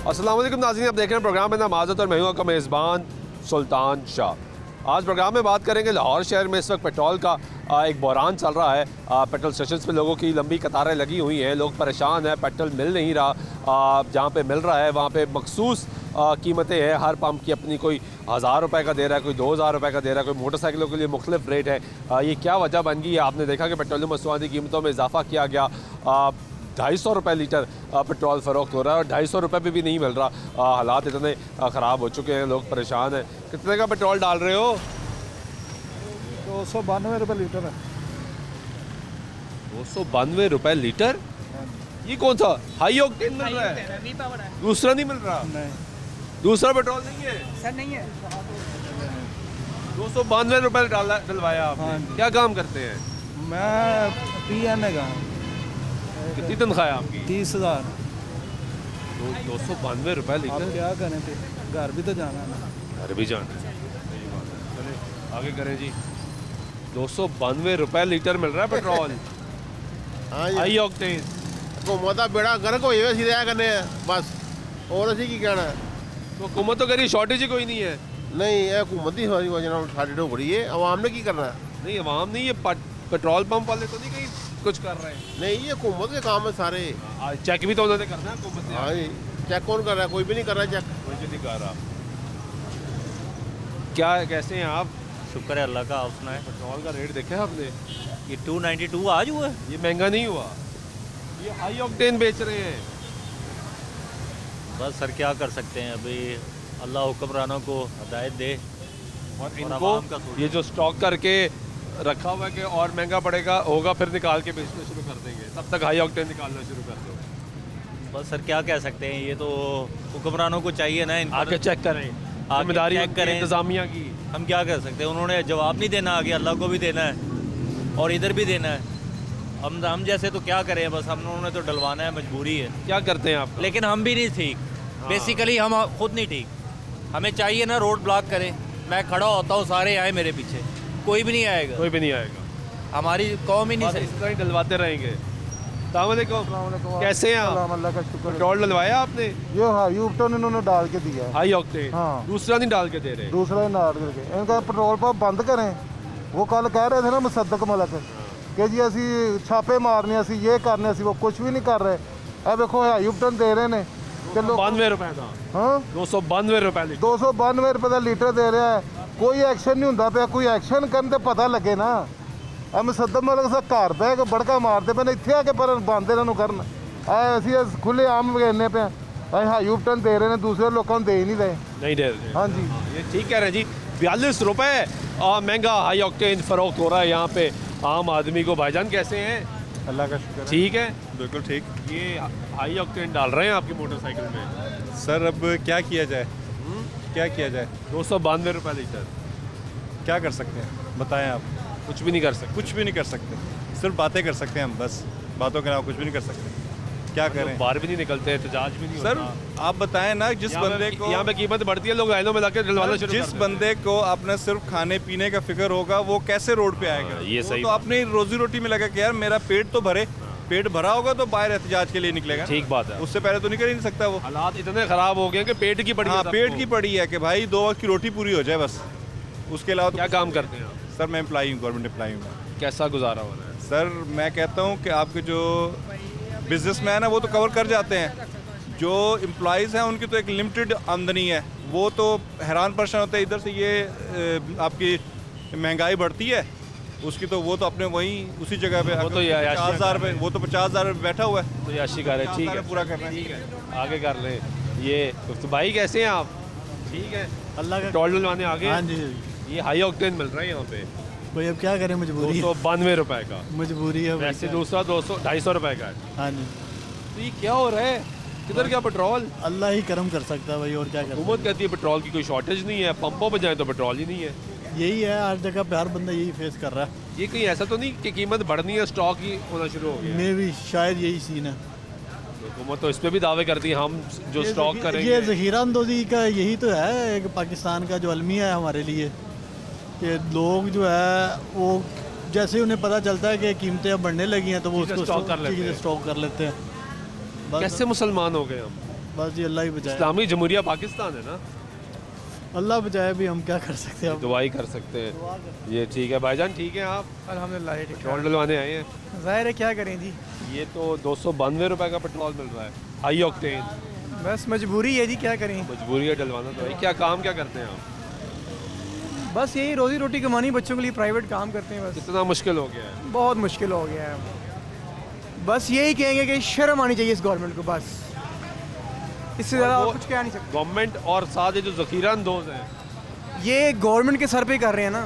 अस्सलाम वालेकुम नाज़रीन, आप देख रहे हैं प्रोग्राम में नमाज़त और मैं हूं आपका मेज़बान सुल्तान शाह। आज प्रोग्राम में बात करेंगे लाहौर शहर में इस वक्त पेट्रोल का एक बहरान चल रहा है। पेट्रोल स्टेशन पे लोगों की लंबी कतारें लगी हुई हैं, लोग परेशान हैं, पेट्रोल मिल नहीं रहा। जहाँ पे मिल रहा है वहाँ पे मखसूस कीमतें हैं। हर पंप की अपनी, कोई 1000 रुपये का दे रहा है, कोई 2000 रुपये का दे रहा है, कोई मोटरसाइकिलों के लिए मुख्तलिफ रेट है। ये क्या वजह बन गई है? आपने देखा कि पेट्रोलियम मसनूआत की कीमतों में इजाफा किया गया। 250 रुपये लीटर पेट्रोल फ़रोख्त हो रहा है और 250 रुपये पे भी नहीं मिल रहा। हालात इतने ख़राब हो चुके हैं, लोग परेशान हैं। कितने का पेट्रोल डाल रहे हो? 292 रुपये लीटर है। 292 रुपये लीटर? ये कौन सा हाई ऑक्टेन मिल रहा है? दूसरा नहीं मिल रहा? नहीं दूसरा पेट्रोल नहीं है सर, नहीं है। 292 रुपये डलवाया आपने। हाँ। क्या काम करते हैं? मैं PN का। कितनी तनख्वाह है आपकी? 30,000। 292 रुपये आप लीटर? क्या करें फिर, घर भी तो जाना है ना। घर भी जाना है। सही बात है। चले आगे करें जी। 292 रुपये लीटर मिल रहा है पेट्रोल। हाँ जी, हाई ऑक्टेन। हुकूमत का बेड़ा गर्क हो जाए, सीधा करने बस, और असी की कहना है। तो हुकूमत तो करी शॉर्टेज ही कोई नहीं है। नहीं, ये हुकूमत की वजह नाल साडी ढोकड़ी है, अवाम ने की करना है। नहीं, अवाम नहीं, ये पेट्रोल पंप वाले तो नहीं कहीं कुछ कर रहे हैं। नहीं, ये हुकूमत के काम है सारे। चेक भी तो उन्होंने करना है हुकूमत ने। हाँ जी, चेक कौन कर रहा है? कोई भी नहीं कर रहा चेक। कोई भी नहीं कर रहा। क्या कैसे हैं आप? शुक्र है अल्लाह का, आप सुनाएं। पेट्रोल का रेट देखा है आपने? ये 292 आज हुआ है। ये महंगा नहीं हुआ, ये हाई ऑक्टेन बेच रहे हैं। बस सर क्या कर सकते हैं, अभी अल्लाह हुक्मरानों को हिदायत दे। और इनको का इनको ये जो स्टॉक करके रखा हुआ है कि और महंगा पड़ेगा होगा, फिर निकाल के बेचना शुरू कर देंगे। तब तक हाई ऑक्टेन निकालना शुरू कर दो। बस सर क्या कह सकते हैं, ये तो हुक्मरानों को चाहिए ना, इन पर आके चेक करें, जिम्मेदारी चेक करें। इंतजामिया की। हम क्या कर सकते हैं, उन्होंने जवाब नहीं देना, आगे अल्लाह को भी देना है और इधर भी देना है। हम जैसे तो क्या करें, बस हम उन्होंने तो डलवाना है, मजबूरी है। क्या करते हैं आप? लेकिन हम भी नहीं ठीक, बेसिकली हम खुद नहीं ठीक। हमें चाहिए ना रोड ब्लॉक करें, मैं खड़ा होता हूँ, सारे आए मेरे पीछे, कोई भी नहीं आएगा, कोई भी नहीं आएगा। हमारी कौम ही नहीं बस सही। इस तरह ही डलवाते रहेंगे। अस्सलाम वालेकुम। कैसे हैं आप? अल्लाह का शुक्र है। पेट्रोल डलवाया आपने? ये हाँ यूपटन इन्होंने डाल के दिया है। High octane? हाँ। दूसरा नहीं डाल के दे रहे? दूसरा ही डाल करके इनका पेट्रोल पंप बंद करें। वो कल कह रहे थे ना मुसद्दक मलक कि जी असी छापे मारने, असी ये करने, असी वो कुछ भी नहीं कर रहे। अब देखो यूपटन दे रहे हैं कि लोग 92 रुपए का। हाँ 292 रुपए लीटर। 292 रुपये का लीटर दे रहा है। कोई एक्शन नहीं होता पे, कोई एक्शन करन ते पता लगे ना। अब मुसद्दक मलक सा घर पे बड़का मारते पे, इतने आके पर बंद इन्हों करन। असी खुले आम वेने पे हाई यूपटन दे रहे हैं, दूसरे लोगों को दे ही नहीं रहे। नहीं दे रहे? हाँ जी, ये ठीक कह रहे हैं जी। 42 रुपए महंगा हाई ऑक्टेन फरोख्त हो रहा है यहाँ पे आम आदमी को। भाईजान कैसे हैं? अल्लाह का शुक्र है। ठीक है। बिल्कुल ठीक। ये हाई ऑक्टेन डाल रहे हैं आपकी मोटरसाइकिल में? सर अब क्या किया जाए, क्या किया जाए? 292 रुपए लीटर। क्या कर सकते हैं बताएं आप? कुछ भी नहीं कर सकते। कुछ भी नहीं कर सकते, सिर्फ बातें कर सकते हैं हम, बस बातों के अलावा कुछ भी नहीं कर सकते। क्या करें? बाहर भी नहीं निकलते, एहतजाज भी नहीं सर होता। आप बताएं ना, जिस बंदे को यहाँ पे कीमत बढ़ती है, लोग लाइनों में लाके डलवाना शुरू जिस कर देते हैं। बंदे को अपने सिर्फ खाने पीने का फिक्र होगा, वो कैसे रोड पे आएगा? ये वो सही तो बात। अपनी रोजी रोटी में लगा कि यार मेरा पेट तो भरे, पेट भरा होगा तो बाहर एहतजाज के लिए निकलेगा। ठीक बात है। उससे पहले तो निकल ही नहीं सकता वो। हालात इतने खराब हो गए हैं कि पेट की पड़ी है हाँ, सबको। पेट की पड़ी है कि भाई 2 वक्त की रोटी पूरी हो जाए बस, उसके अलावा तो क्या काम करते हैं आप? सर मैं एम्प्लॉई हूँ, गवर्नमेंट एम्प्लॉई हूँ। कैसा गुजारा हो रहा है? सर मैं कहता हूँ कि आपके जो बिजनेसमैन है वो तो कवर कर जाते हैं, जो एम्प्लॉयज़ हैं उनकी तो एक लिमिटेड आमदनी है, वो तो हैरान परेशान होते हैं। इधर से ये आपकी महंगाई बढ़ती है, उसकी तो वो तो अपने वहीं उसी जगह पे वो तो 50,000 पे, वो तो 50,000 पे बैठा हुआ है, तो याशी कर रहे हैं। ठीक 50,000 है, पूरा करना है। ठीक है, आगे कर रहे हैं। ये तो भाई कैसे हैं आप? ठीक है। अल्लाह का। पेट्रोल डलवाने आगे? हाँ जी, ये हाई ऑक्टेन मिल रहा है यहाँ पे भाई अब क्या करें, मजबूरी है। 292 रुपए का। मजबूरी है भाई, वैसे क्या? दूसरा 250 रुपए का है। हाँ जी, तो ये क्या हो रहा है? किधर क्या पेट्रोल? अल्लाह ही करम कर सकता है भाई, और क्या कर हुकूमत कहती है पेट्रोल की कोई शॉर्टेज नहीं है, पंपों पे जाए तो पेट्रोल ही नहीं है। यही है, हर जगह पे हर बंदा यही फेस कर रहा है। ये कहीं ऐसा तो नहीं कि कीमत बढ़नी है, स्टॉक ही होना शुरू हो गया है? मे भी शायद यही सीन है। हुकूमत तो इस पे भी दावे करती है हम जो स्टॉक करेंगे। ये ज़ख़ीरा अंदोज़ी का यही तो है एक पाकिस्तान का जो अलमिया है हमारे लिए, कि लोग जो है वो जैसे ही उन्हें पता चलता है कि कीमतें अब बढ़ने लगी हैं तो वो चीज़ें उसको स्टॉक कर लेते हैं। स्टॉक कर लेते हैं। बस कैसे मुसलमान हो गए हम? बस जी अल्लाह ही बचाए, इस्लामी जमहूरिया पाकिस्तान है ना, अल्लाह बचाए, भी हम क्या कर सकते हैं अब। दुआई कर सकते हैं। ये ठीक है भाईजान, ठीक है। आप अल्हम्दुलिल्लाह ठीक पेट्रोल डलवाने आए हैं, ज़ाहिर है क्या करें जी, ये तो 292 रुपए का पेट्रोल मिल रहा है, हाई ऑक्टेन। बस मजबूरी है जी, क्या करें। मजबूरी है डलवाना तो भाई। क्या काम क्या करते हैं आप? बस यही रोज़ी रोटी कमानी, बच्चों के लिए प्राइवेट काम करते हैं बस। कितना मुश्किल हो गया है। बहुत मुश्किल हो गया है। बस यही कहेंगे कि शर्म आनी चाहिए इस गवर्नमेंट को, बस इससे ज़्यादा और कुछ कह नहीं सकते। गवर्नमेंट और साथ ये जो ज़खीरा अंदोज हैं, ये गवर्नमेंट के सर पे कर रहे हैं ना,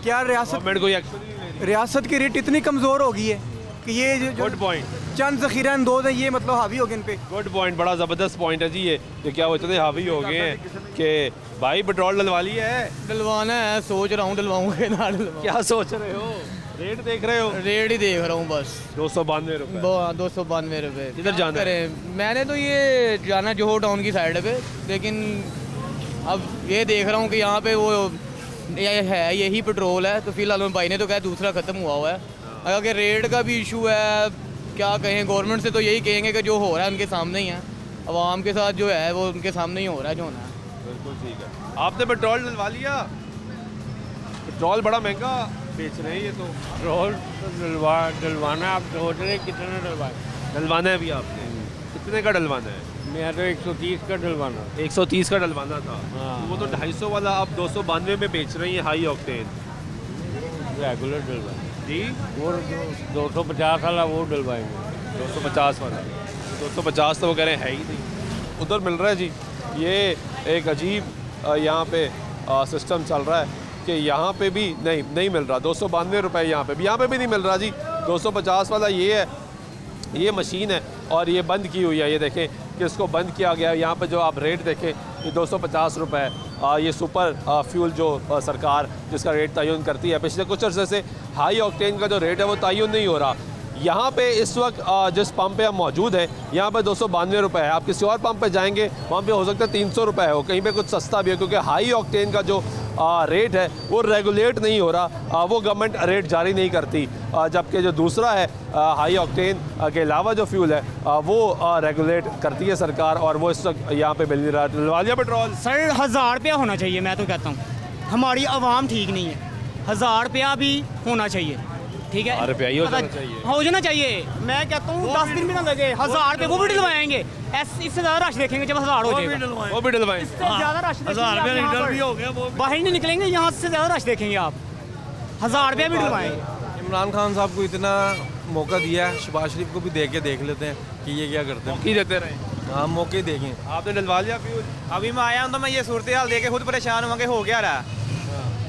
क्या रियासत गवर्नमेंट कोई एक्शन नहीं ले रही। रियासत की रेट इतनी कमज़ोर हो गई है कि ये जो गुड पॉइंट, चंद ज़खीरा अंदोज हैं, ये मतलब हावी हो गए इन पे। गुड पॉइंट, बड़ा ज़बरदस्त पॉइंट है जी ये, कि क्या वो इतने हावी हो गए हैं कि भाई पेट्रोल डलवा लिया है। डलवाना है, सोच रहा हूँ डलवाऊंगा ना डलवाऊं। क्या सोच रहे हो? रेट देख रहे हो? रेट ही देख रहा हूँ बस। 292 रुपए। 292 रुपये। किधर जाना है? मैंने तो ये जाना जोहर टाउन की साइड पे, लेकिन अब ये देख रहा हूँ कि यहाँ पे वो ये है, यही पेट्रोल है, तो फिलहाल भाई ने तो कहा दूसरा ख़त्म हुआ है। अगर रेट का भी इशू है, क्या कहें, गवर्नमेंट से तो यही कहेंगे कि जो हो रहा है उनके सामने ही है, आवाम के साथ जो है वो उनके सामने ही हो रहा है जो होना है। बिल्कुल ठीक है। आपने पेट्रोल डलवा लिया? पेट्रोल बड़ा महंगा बेच रहे हैं ये तो। पेट्रोल डलवाना, आप सोच रहे कितने डलवाए? डलवाना है भी आपने? कितने का डलवाना है? मेरा तो 130 का डलवाना। 130 का डलवाना था। हाँ। तो वो तो 250 वाला आप 292 में बेच रही हैं हाई ऑक्टेन। रेगुलर डलवाए जी, वो 250 वाला वो डलवाएंगे। 250 वाला। 250 तो वो कह रहे हैं है ही नहीं। उधर मिल रहा है जी। ये एक अजीब यहाँ पे सिस्टम चल रहा है कि यहाँ पे भी नहीं मिल रहा। 292 रुपये यहाँ पे भी नहीं मिल रहा जी। 250 वाला ये है, ये मशीन है और ये बंद की हुई है। ये देखें कि इसको बंद किया गया है। यहाँ पे जो आप रेट देखें, ये 250 रुपये है। ये सुपर फ्यूल जो सरकार जिसका रेट तयन करती है, पिछले कुछ अर्से से हाई ऑक्टेन का जो रेट है वो तयन नहीं हो रहा। यहाँ पे इस वक्त जिस पंप पे हम मौजूद हैं, यहाँ पे 292 रुपये है। आप किसी और पंप पे जाएंगे, वहाँ पे हो सकता है 300 रुपये हो, कहीं पे कुछ सस्ता भी है, क्योंकि हाई ऑक्टेन का जो रेट है वो रेगुलेट नहीं हो रहा। वो गवर्नमेंट रेट जारी नहीं करती, जबकि जो दूसरा है हाई ऑक्टेन के अलावा जो फ्यूल है वो रेगुलेट करती है सरकार, और वो इस वक्त यहाँ पे मिल नहीं रहा। डलवा लिया पेट्रोल? सर 1000 रुपया होना चाहिए, मैं तो कहता हूँ हमारी आवाम ठीक नहीं है, 1000 रुपया भी होना चाहिए, ठीक है। 1000 रुपया ही हो जाना चाहिए। हो जाना चाहिए, मैं कहता हूँ 10 दिन भी ना लगे, 1000 रुपये वो भी डलवाएंगे। इससे ज़्यादा रश देखेंगे जब 1000 हो जाएगा, वो भी डलवाएं। इससे ज़्यादा रश 1000 रुपया लीटर भी हो गया, वो बाहर नहीं निकलेंगे, यहाँ से ज़्यादा रश देखेंगे आप। 1000 रुपया भी डलवाएंगे। इमरान खान साहब को इतना मौका दिया है, शहबाज शरीफ को भी दे के देख लेते हैं कि ये क्या करते हैं। की देते रहे। हाँ, मौके ही देखें। आपने डलवा लिया फ्यूल? अभी मैं आया हूँ तो मैं ये सूरत हाल देख के खुद परेशान हुआ कि हो क्या रहा।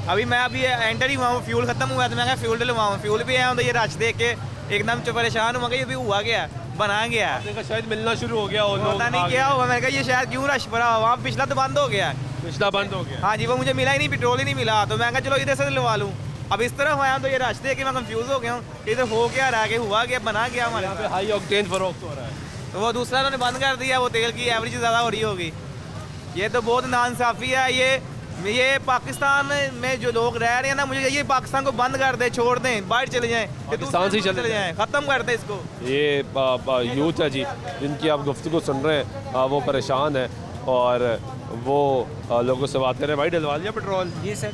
अभी मैं अभी एंटर ही हुआ हूँ, फ्यूल खत्म हुआ तो मैं क्या फ्यूल डलवाऊँ। फ्यूल भी आया हूँ तो ये रश देख के एकदम परेशान हुआ कि ये भी हुआ गया, बना गया। आपने कहा शायद मिलना शुरू हो गया हो, लोग पता नहीं आ क्या गए। हुआ, मैंने कहा ये शायद क्यों रश पड़ा, वहाँ पिछला तो बंद हो गया। पिछला बंद हो गया। हाँ जी, वो मुझे मिला ही नहीं, पेट्रोल ही नहीं मिला, तो मैं कहा चलो इधर से डलवा लूँ। अब इस तरफ आया तो ये रश देख के मैं कंफ्यूज हो गया हूँ, इधर हो क्या रहा है, हुआ क्या, बना गया हमारे यहाँ पे हाई ऑक्टेन फरोख्त हो रहा है। तो वो दूसरा उन्होंने बंद कर दिया, वो तेल की एवरेज ज़्यादा हो रही होगी। ये तो बहुत नाइंसाफ़ी है। ये पाकिस्तान में जो लोग रह रहे हैं ना, मुझे ये पाकिस्तान को बंद कर दे, छोड़ दें, बाहर चले जाएं, पाकिस्तान से चले जाएं, ख़त्म कर दें इसको। ये यूथ है जी, जिनकी आप गुफ्तगू सुन रहे हैं, वो परेशान है और वो लोगों से बात कर रहे हैं। भाई डलवा लिया पेट्रोल? जी सर,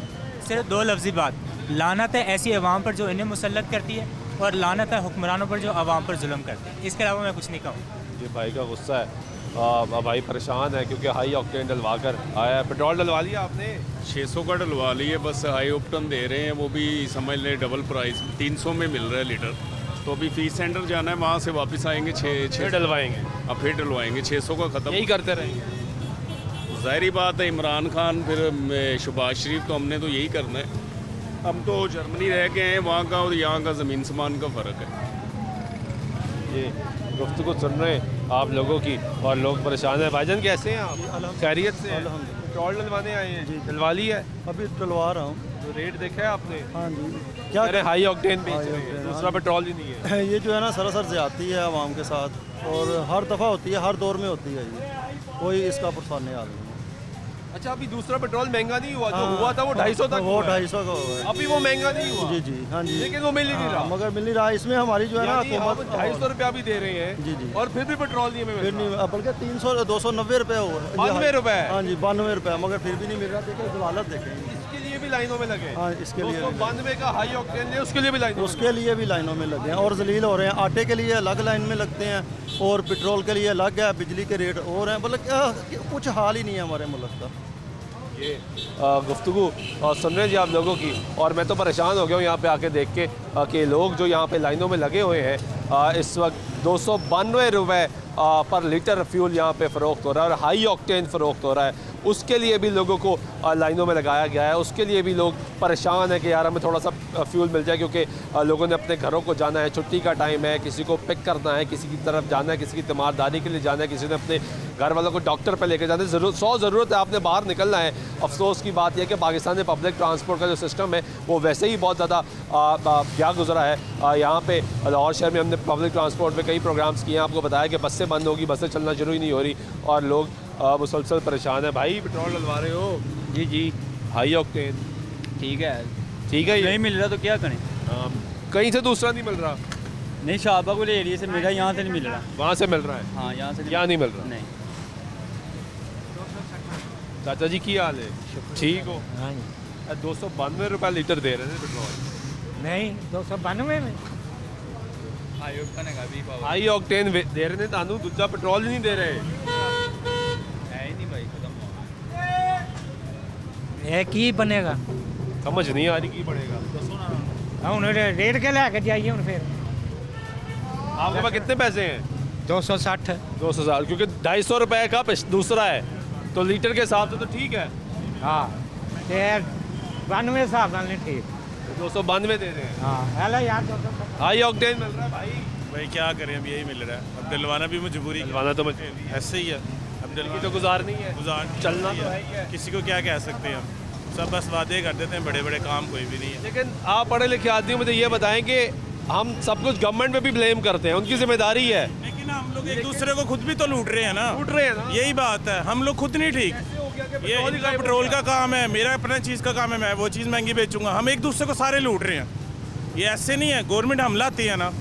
सिर्फ 2 लफ्ज़ी बात, लानत है ऐसी अवाम पर जो इन्हें मुसल्लत करती है, और लानत है हुक्मरानों पर जो अवाम पर जुल्म करते हैं। इसके अलावा मैं कुछ नहीं कहूँ। ये भाई का गुस्सा है। भाई परेशान है क्योंकि हाई ऑक्टेन डलवा कर आया है। पेट्रोल डलवा लिया आपने? 600 का डलवा लिए, बस हाई ऑक्टेन दे रहे हैं, वो भी समझ लें डबल प्राइस 300 में मिल रहा है लीटर। तो अभी फीस सेंटर जाना है, वहाँ से वापस आएंगे 6 डलवाएंगे। अब फिर डलवाएंगे, 600 का ख़त्म। यही करते रहेंगे। ज़ाहिरी बात है, इमरान खान फिर शहबाज शरीफ, तो हमने तो यही करना है। हम तो जर्मनी रह के हैं, वहाँ का और यहाँ का ज़मीन समान का फ़र्क है। ये गुफ्तगू सुन रहे हैं आप लोगों की और लोग परेशान हैं। भाईजान कैसे हैं आप? खैरियत से हैं? पेट्रोल डलवाने आए हैं? डलवा ली है? अभी डलवा रहा हूँ। तो रेट देखा है आपने? हाँ जी, क्या कह रहे हैं? हाई ऑक्टेन बेच रहे हैं, दूसरा पेट्रोल ही नहीं है। ये जो है ना सरासर ज़्यादती है आवाम के साथ, और हर दफ़ा होती है, हर दौर में होती है, ये कोई इसका पुरसाने हाल नहीं है। अच्छा, अभी दूसरा पेट्रोल महंगा नहीं हुआ, जो हुआ था वो 250 तक वो हुआ है। 250 का हुआ है। अभी वो महंगा नहीं हुआ। जी जी हाँ जी, लेकिन वो मिल ही नहीं रहा। मगर मिल नहीं रहा। इसमें हमारी जो है ना यानी हम हुकूमत 250 रुपया भी दे रहे हैं। जी जी। और फिर भी पेट्रोल नहीं हमें फिर मिल रहा। नहीं, बल्कि 300 290 रुपये हुआ 92 रुपए? हाँ जी 92 रुपये, मगर फिर भी नहीं मिल रहा। देखिए जो हालत देखें, इसके लिए भी लाइनों में लगे। हाँ इसके लिए 292 का हाई ऑक्टेन है, उसके लिए भी लाइनों में उसके लिए भी लाइनों में लगे हैं और जलील हो रहे हैं। आटे के लिए अलग लाइन में लगते हैं और पेट्रोल के लिए अलग है, बिजली के रेट और हैं। मतलब कुछ हाल ही नहीं है हमारे मुल्क का। ये गुफ्तगू सुन रहे हैं जी आप लोगों की, और मैं तो परेशान हो गया हूँ यहाँ पे आके देख के कि लोग जो यहाँ पे लाइनों में लगे हुए हैं। इस वक्त 292 रुपये पर लीटर फ्यूल यहाँ पे फ़रोख्त हो रहा है और हाई ऑक्टेन फ़रोख्त हो रहा है। उसके लिए भी लोगों को लाइनों में लगाया गया है। उसके लिए भी लोग परेशान हैं कि यार हमें थोड़ा सा फ्यूल मिल जाए, क्योंकि लोगों ने अपने घरों को जाना है, छुट्टी का टाइम है, किसी को पिक करना है, किसी की तरफ जाना है, किसी की तीमारदारी के लिए जाना है, किसी ने अपने घर वालों को डॉक्टर पे लेके जाना है। ज़रूरत है, आपने बाहर निकलना है। अफसोस की बात यह कि पाकिस्तान में पब्लिक ट्रांसपोर्ट का जो सिस्टम है वो वैसे ही बहुत ज़्यादा क्या गुजरा है। यहाँ पे लाहौर शहर में हमने पब्लिक ट्रांसपोर्ट में कई प्रोग्राम्स किए हैं, आपको बताया कि बसें बंद होगी, बसें चलना शुरू ही नहीं हो रही और लोग मुसलसल परेशान है। भाई पेट्रोल डलवा रहे हो? जी जी हाई ऑक्टेन ठीक है। ठीक है, ये नहीं मिल रहा तो क्या करें? कहीं से दूसरा नहीं मिल रहा? नहीं, शाहबाग वाले एरिया से मिला, यहाँ से नहीं मिल रहा। वहाँ से मिल रहा है? हाँ यहाँ से यहाँ नहीं मिल रहा। नहीं। चाचा जी की हाल है? ठीक हो? हाँ जी। 292 रुपये लीटर दे रहे थे पेट्रोल। नहीं 292 में हाई ऑक्टेन दे रहे थे, तानू दूसरा पेट्रोल ही नहीं दे रहे। है ही नहीं भाई, खत्म हो ये की बनेगा? समझ नहीं आ रही की पड़ेगा। हम रेट के लेके जाइए हम फिर। आपके पास कितने पैसे हैं? 260 200,000, क्योंकि 250 रुपये का दूसरा है तो लीटर के हिसाब से तो ठीक है। हाँ 92 हिसाब नहीं ठीक। 292 दे रहे हैं। हाँ हेलो यार 260 हाई ऑक्टेन मिल रहा है भाई। भाई क्या करें, अब यही मिल रहा है। अब दिलवाना भी मजबूरी, दिलवाना तो मुझे ऐसे ही है। अब की तो गुजारनी है, चलना तो है ही है। किसी को क्या कह सकते हैं, सब बस वादे कर देते हैं, बड़े बड़े काम कोई भी नहीं है। लेकिन आप पढ़े लिखे आदमी, मुझे ये बताएं कि हम सब कुछ गवर्नमेंट पे भी ब्लेम करते हैं, उनकी जिम्मेदारी है। लेकिन हम लोग एक दूसरे को खुद भी तो लूट रहे हैं ना। लूट रहे हैं ना, यही बात है, हम लोग खुद नहीं ठीक। ये इनका पेट्रोल का काम है, मेरा अपना चीज़ का काम है, मैं वो चीज़ महंगी बेचूंगा। हम एक दूसरे को सारे लूट रहे हैं। ये ऐसे नहीं है, गवर्नमेंट हमला आती है ना,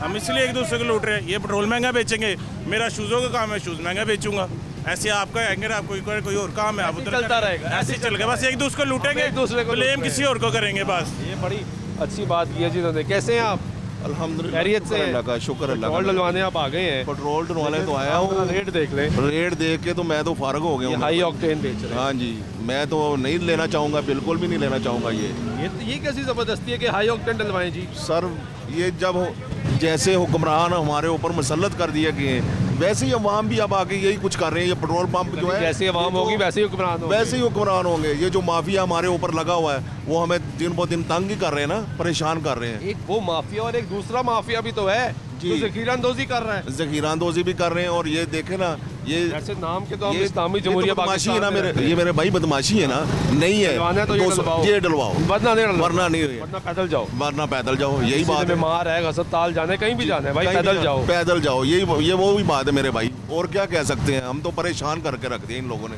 हम इसलिए एक दूसरे को लूट रहे हैं। ये पेट्रोल महंगा बेचेंगे, मेरा शूज़ों का काम है, शूज़ महंगा बेचूंगा। ऐसे आपका आएंगे, आपको कोई और काम है, आप उधर चलता रहेगा, ऐसे ही चलेगा। बस एक दूसरे को लूटेंगे, एक दूसरे को ब्लेम किसी और को करेंगे बस। ये बड़ी अच्छी बात की है जी इन्होंने। कैसे हैं आप? अल्हम्दुलिल्लाह, खैरियत से? अल्लाह का शुक्र। अल्लाह पेट्रोल का डलवाने आप आ गए हैं? पेट्रोल डलवाने तो आया हूँ। रेट देख लें। रेट देख के तो मैं तो फारग हो गया हूँ। हाई ऑक्टेन बेच रहे हैं। हाँ जी, मैं तो नहीं लेना चाहूँगा, बिल्कुल भी नहीं लेना चाहूँगा। ये कैसी ज़बरदस्ती है कि हाई ऑक्टेन डलवाएं जी? सर ये जब जैसे हुक्मरान हमारे ऊपर मुसल्लत कर दिए गए हैं, वैसे ही अवाम भी अब आके यही कुछ कर रहे हैं। ये पेट्रोल पंप जो है, जैसे अवाम होगी वैसे ही हुक्मरान होंगे। वैसे ही हुक्मरान होंगे। ये जो माफिया हमारे ऊपर लगा हुआ है वो हमें दिन ब दिन तंग ही कर रहे हैं ना, परेशान कर रहे हैं। एक वो माफिया और एक दूसरा माफिया भी तो है जी। जो ज़ख़ीरांदोज़ी कर रहा है। ज़ख़ीरांदोज़ी भी कर रहे हैं। और ये देखे ना, ये ऐसे नाम के तो हम ये इस्लामी जमहूरिया बदमाशी है ना, पाकिस्तान ये मेरे भाई बदमाशी है ना, नहीं है। डलवाना है तो ये डलवाओ। ये डलवाओ, वरना नहीं डलवाओ। वरना नहीं, वरना पैदल जाओ, वरना पैदल जाओ। यही किसी बात है। बीमार है, अस्पताल जाना है, कहीं भी जाना है भाई, कहीं भी पैदल जाओ। पैदल जाओ, ये वो भी बात है मेरे भाई। और क्या कह सकते हैं, हम तो परेशान करके रख दिए इन लोगों ने।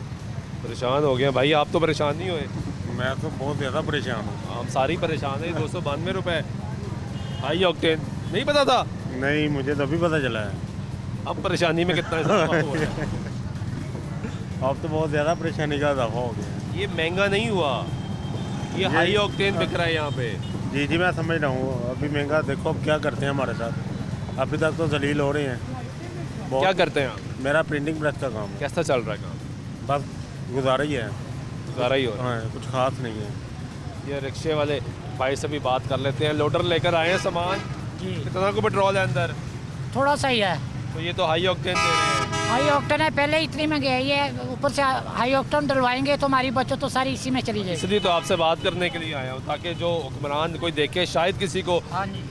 परेशान हो गए भाई, आप तो परेशान नहीं हुए? मैं तो बहुत ज़्यादा परेशान हूँ। हम सारी परेशान है। 292 रुपये हाई ऑक्टेन, नहीं पता था? नहीं, मुझे तो अभी पता चला है। अब परेशानी में कितना इजाफा हो रहा है? अब तो बहुत ज़्यादा परेशानी का इजाफा हो गया। ये महंगा नहीं हुआ, ये हाई ऑक्टेन बिक रहा है यहाँ पे। जी जी, मैं समझ रहा हूँ। अभी महंगा देखो अब क्या करते हैं हमारे साथ। अभी तक तो जलील हो रहे हैं। क्या करते हैं आप? मेरा प्रिंटिंग प्रेस का काम है। कैसा चल रहा है काम? बस गुजारा ही है। गुजारा ही हो रहा है। हाँ, कुछ खास नहीं है। ये रिक्शे वाले भाई से भी बात कर लेते हैं। लोडर लेकर आए हैं सामान जी। कितना को पेट्रोल है अंदर? थोड़ा सा ही है। तो ये तो हाई ऑक्टेन दे रहे हैं। हाई ऑक्टेन है, पहले इतनी महंगाई है, ऊपर से हाई ऑक्टेन डलवाएंगे तो हमारी बचत तो सारी इसी में चली जाएगी। इसलिए तो आपसे बात करने के लिए आया हूँ, ताकि जो हुक्मरान कोई देखे, शायद किसी को हाँ जी।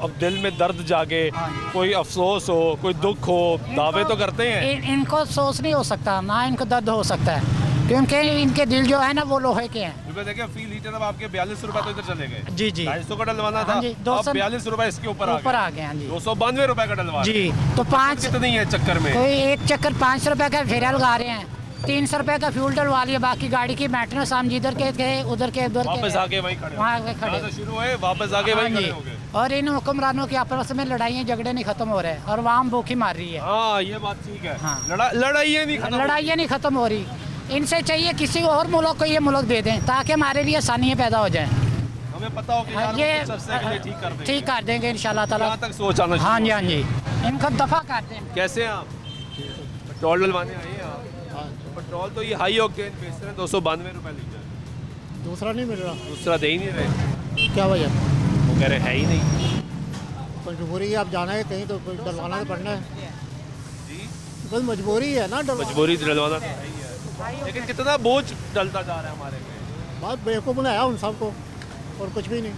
अब दिल में दर्द जागे, कोई अफसोस हो, कोई दुख हो। दावे तो करते हैं। इनको अफसोस नहीं हो सकता, ना इनको दर्द हो सकता है, क्योंकि इनके दिल जो है ना वो लोहे के हैं। रुपए देखिए फी लीटर, अब आपके 42 रुपए तो इधर चले गए। जी जी, 250 का डलवाना था, हाँ जी, अब 42 रुपए इसके ऊपर आ गए। हाँ जी, 292 रुपए का डलवा जी। तो 5 कितनी है चक्कर में? कोई एक चक्कर 5 रुपए का फेरा लगा रहे हैं। 300 रुपए का फ्यूल डलवा लिया, बाकी गाड़ी की मेंटेनेंस हम जिधर के थे उधर के वापस आके वहीं खड़े वहाँ पे खड़े जहाँ से शुरू हुए वापस आके हाँ वहीं जी। खड़े हो गए। और इन हुक्मरानों की आपस में लड़ाइयाँ झगड़े नहीं खत्म हो रहे और वहाँ भूखी मार रही है। हाँ ये बात ठीक है। हाँ। लड़ाइयाँ नहीं खत्म लड़ाइयाँ नहीं खत्म हो रही। इनसे चाहिए किसी और मुल्क को ये मुल्क दे दें ताकि हमारे लिए आसानियाँ पैदा हो जाएं। हमें पता हो कि यार ये कुछ अरसे के लिए ठीक कर देंगे इंशाल्लाह ताला। यहाँ तक सोच आना हाँ जी शुरू हाँ जी, इनको दफा कर दें। कैसे हैं आप? पेट्रोल डलवाने आए हैं आप? पेट्रोल तो ये हाई ऑक्टेन बेच रहे हैं 292 रुपए लीटर। दूसरा नहीं मिल रहा, दूसरा दे ही नहीं रहे। क्या वजह? वो कह रहे है ही नहीं। मजबूरी है, आप जाना है कहीं तो डलवाना तो पड़ना है जी, बस मजबूरी है ना, मजबूरी डलवाना तो है ही है। लेकिन कितना बोझ डलता जा रहा है हमारे पे। बात बेवकूफ़ बनाया उन सबको और कुछ भी नहीं।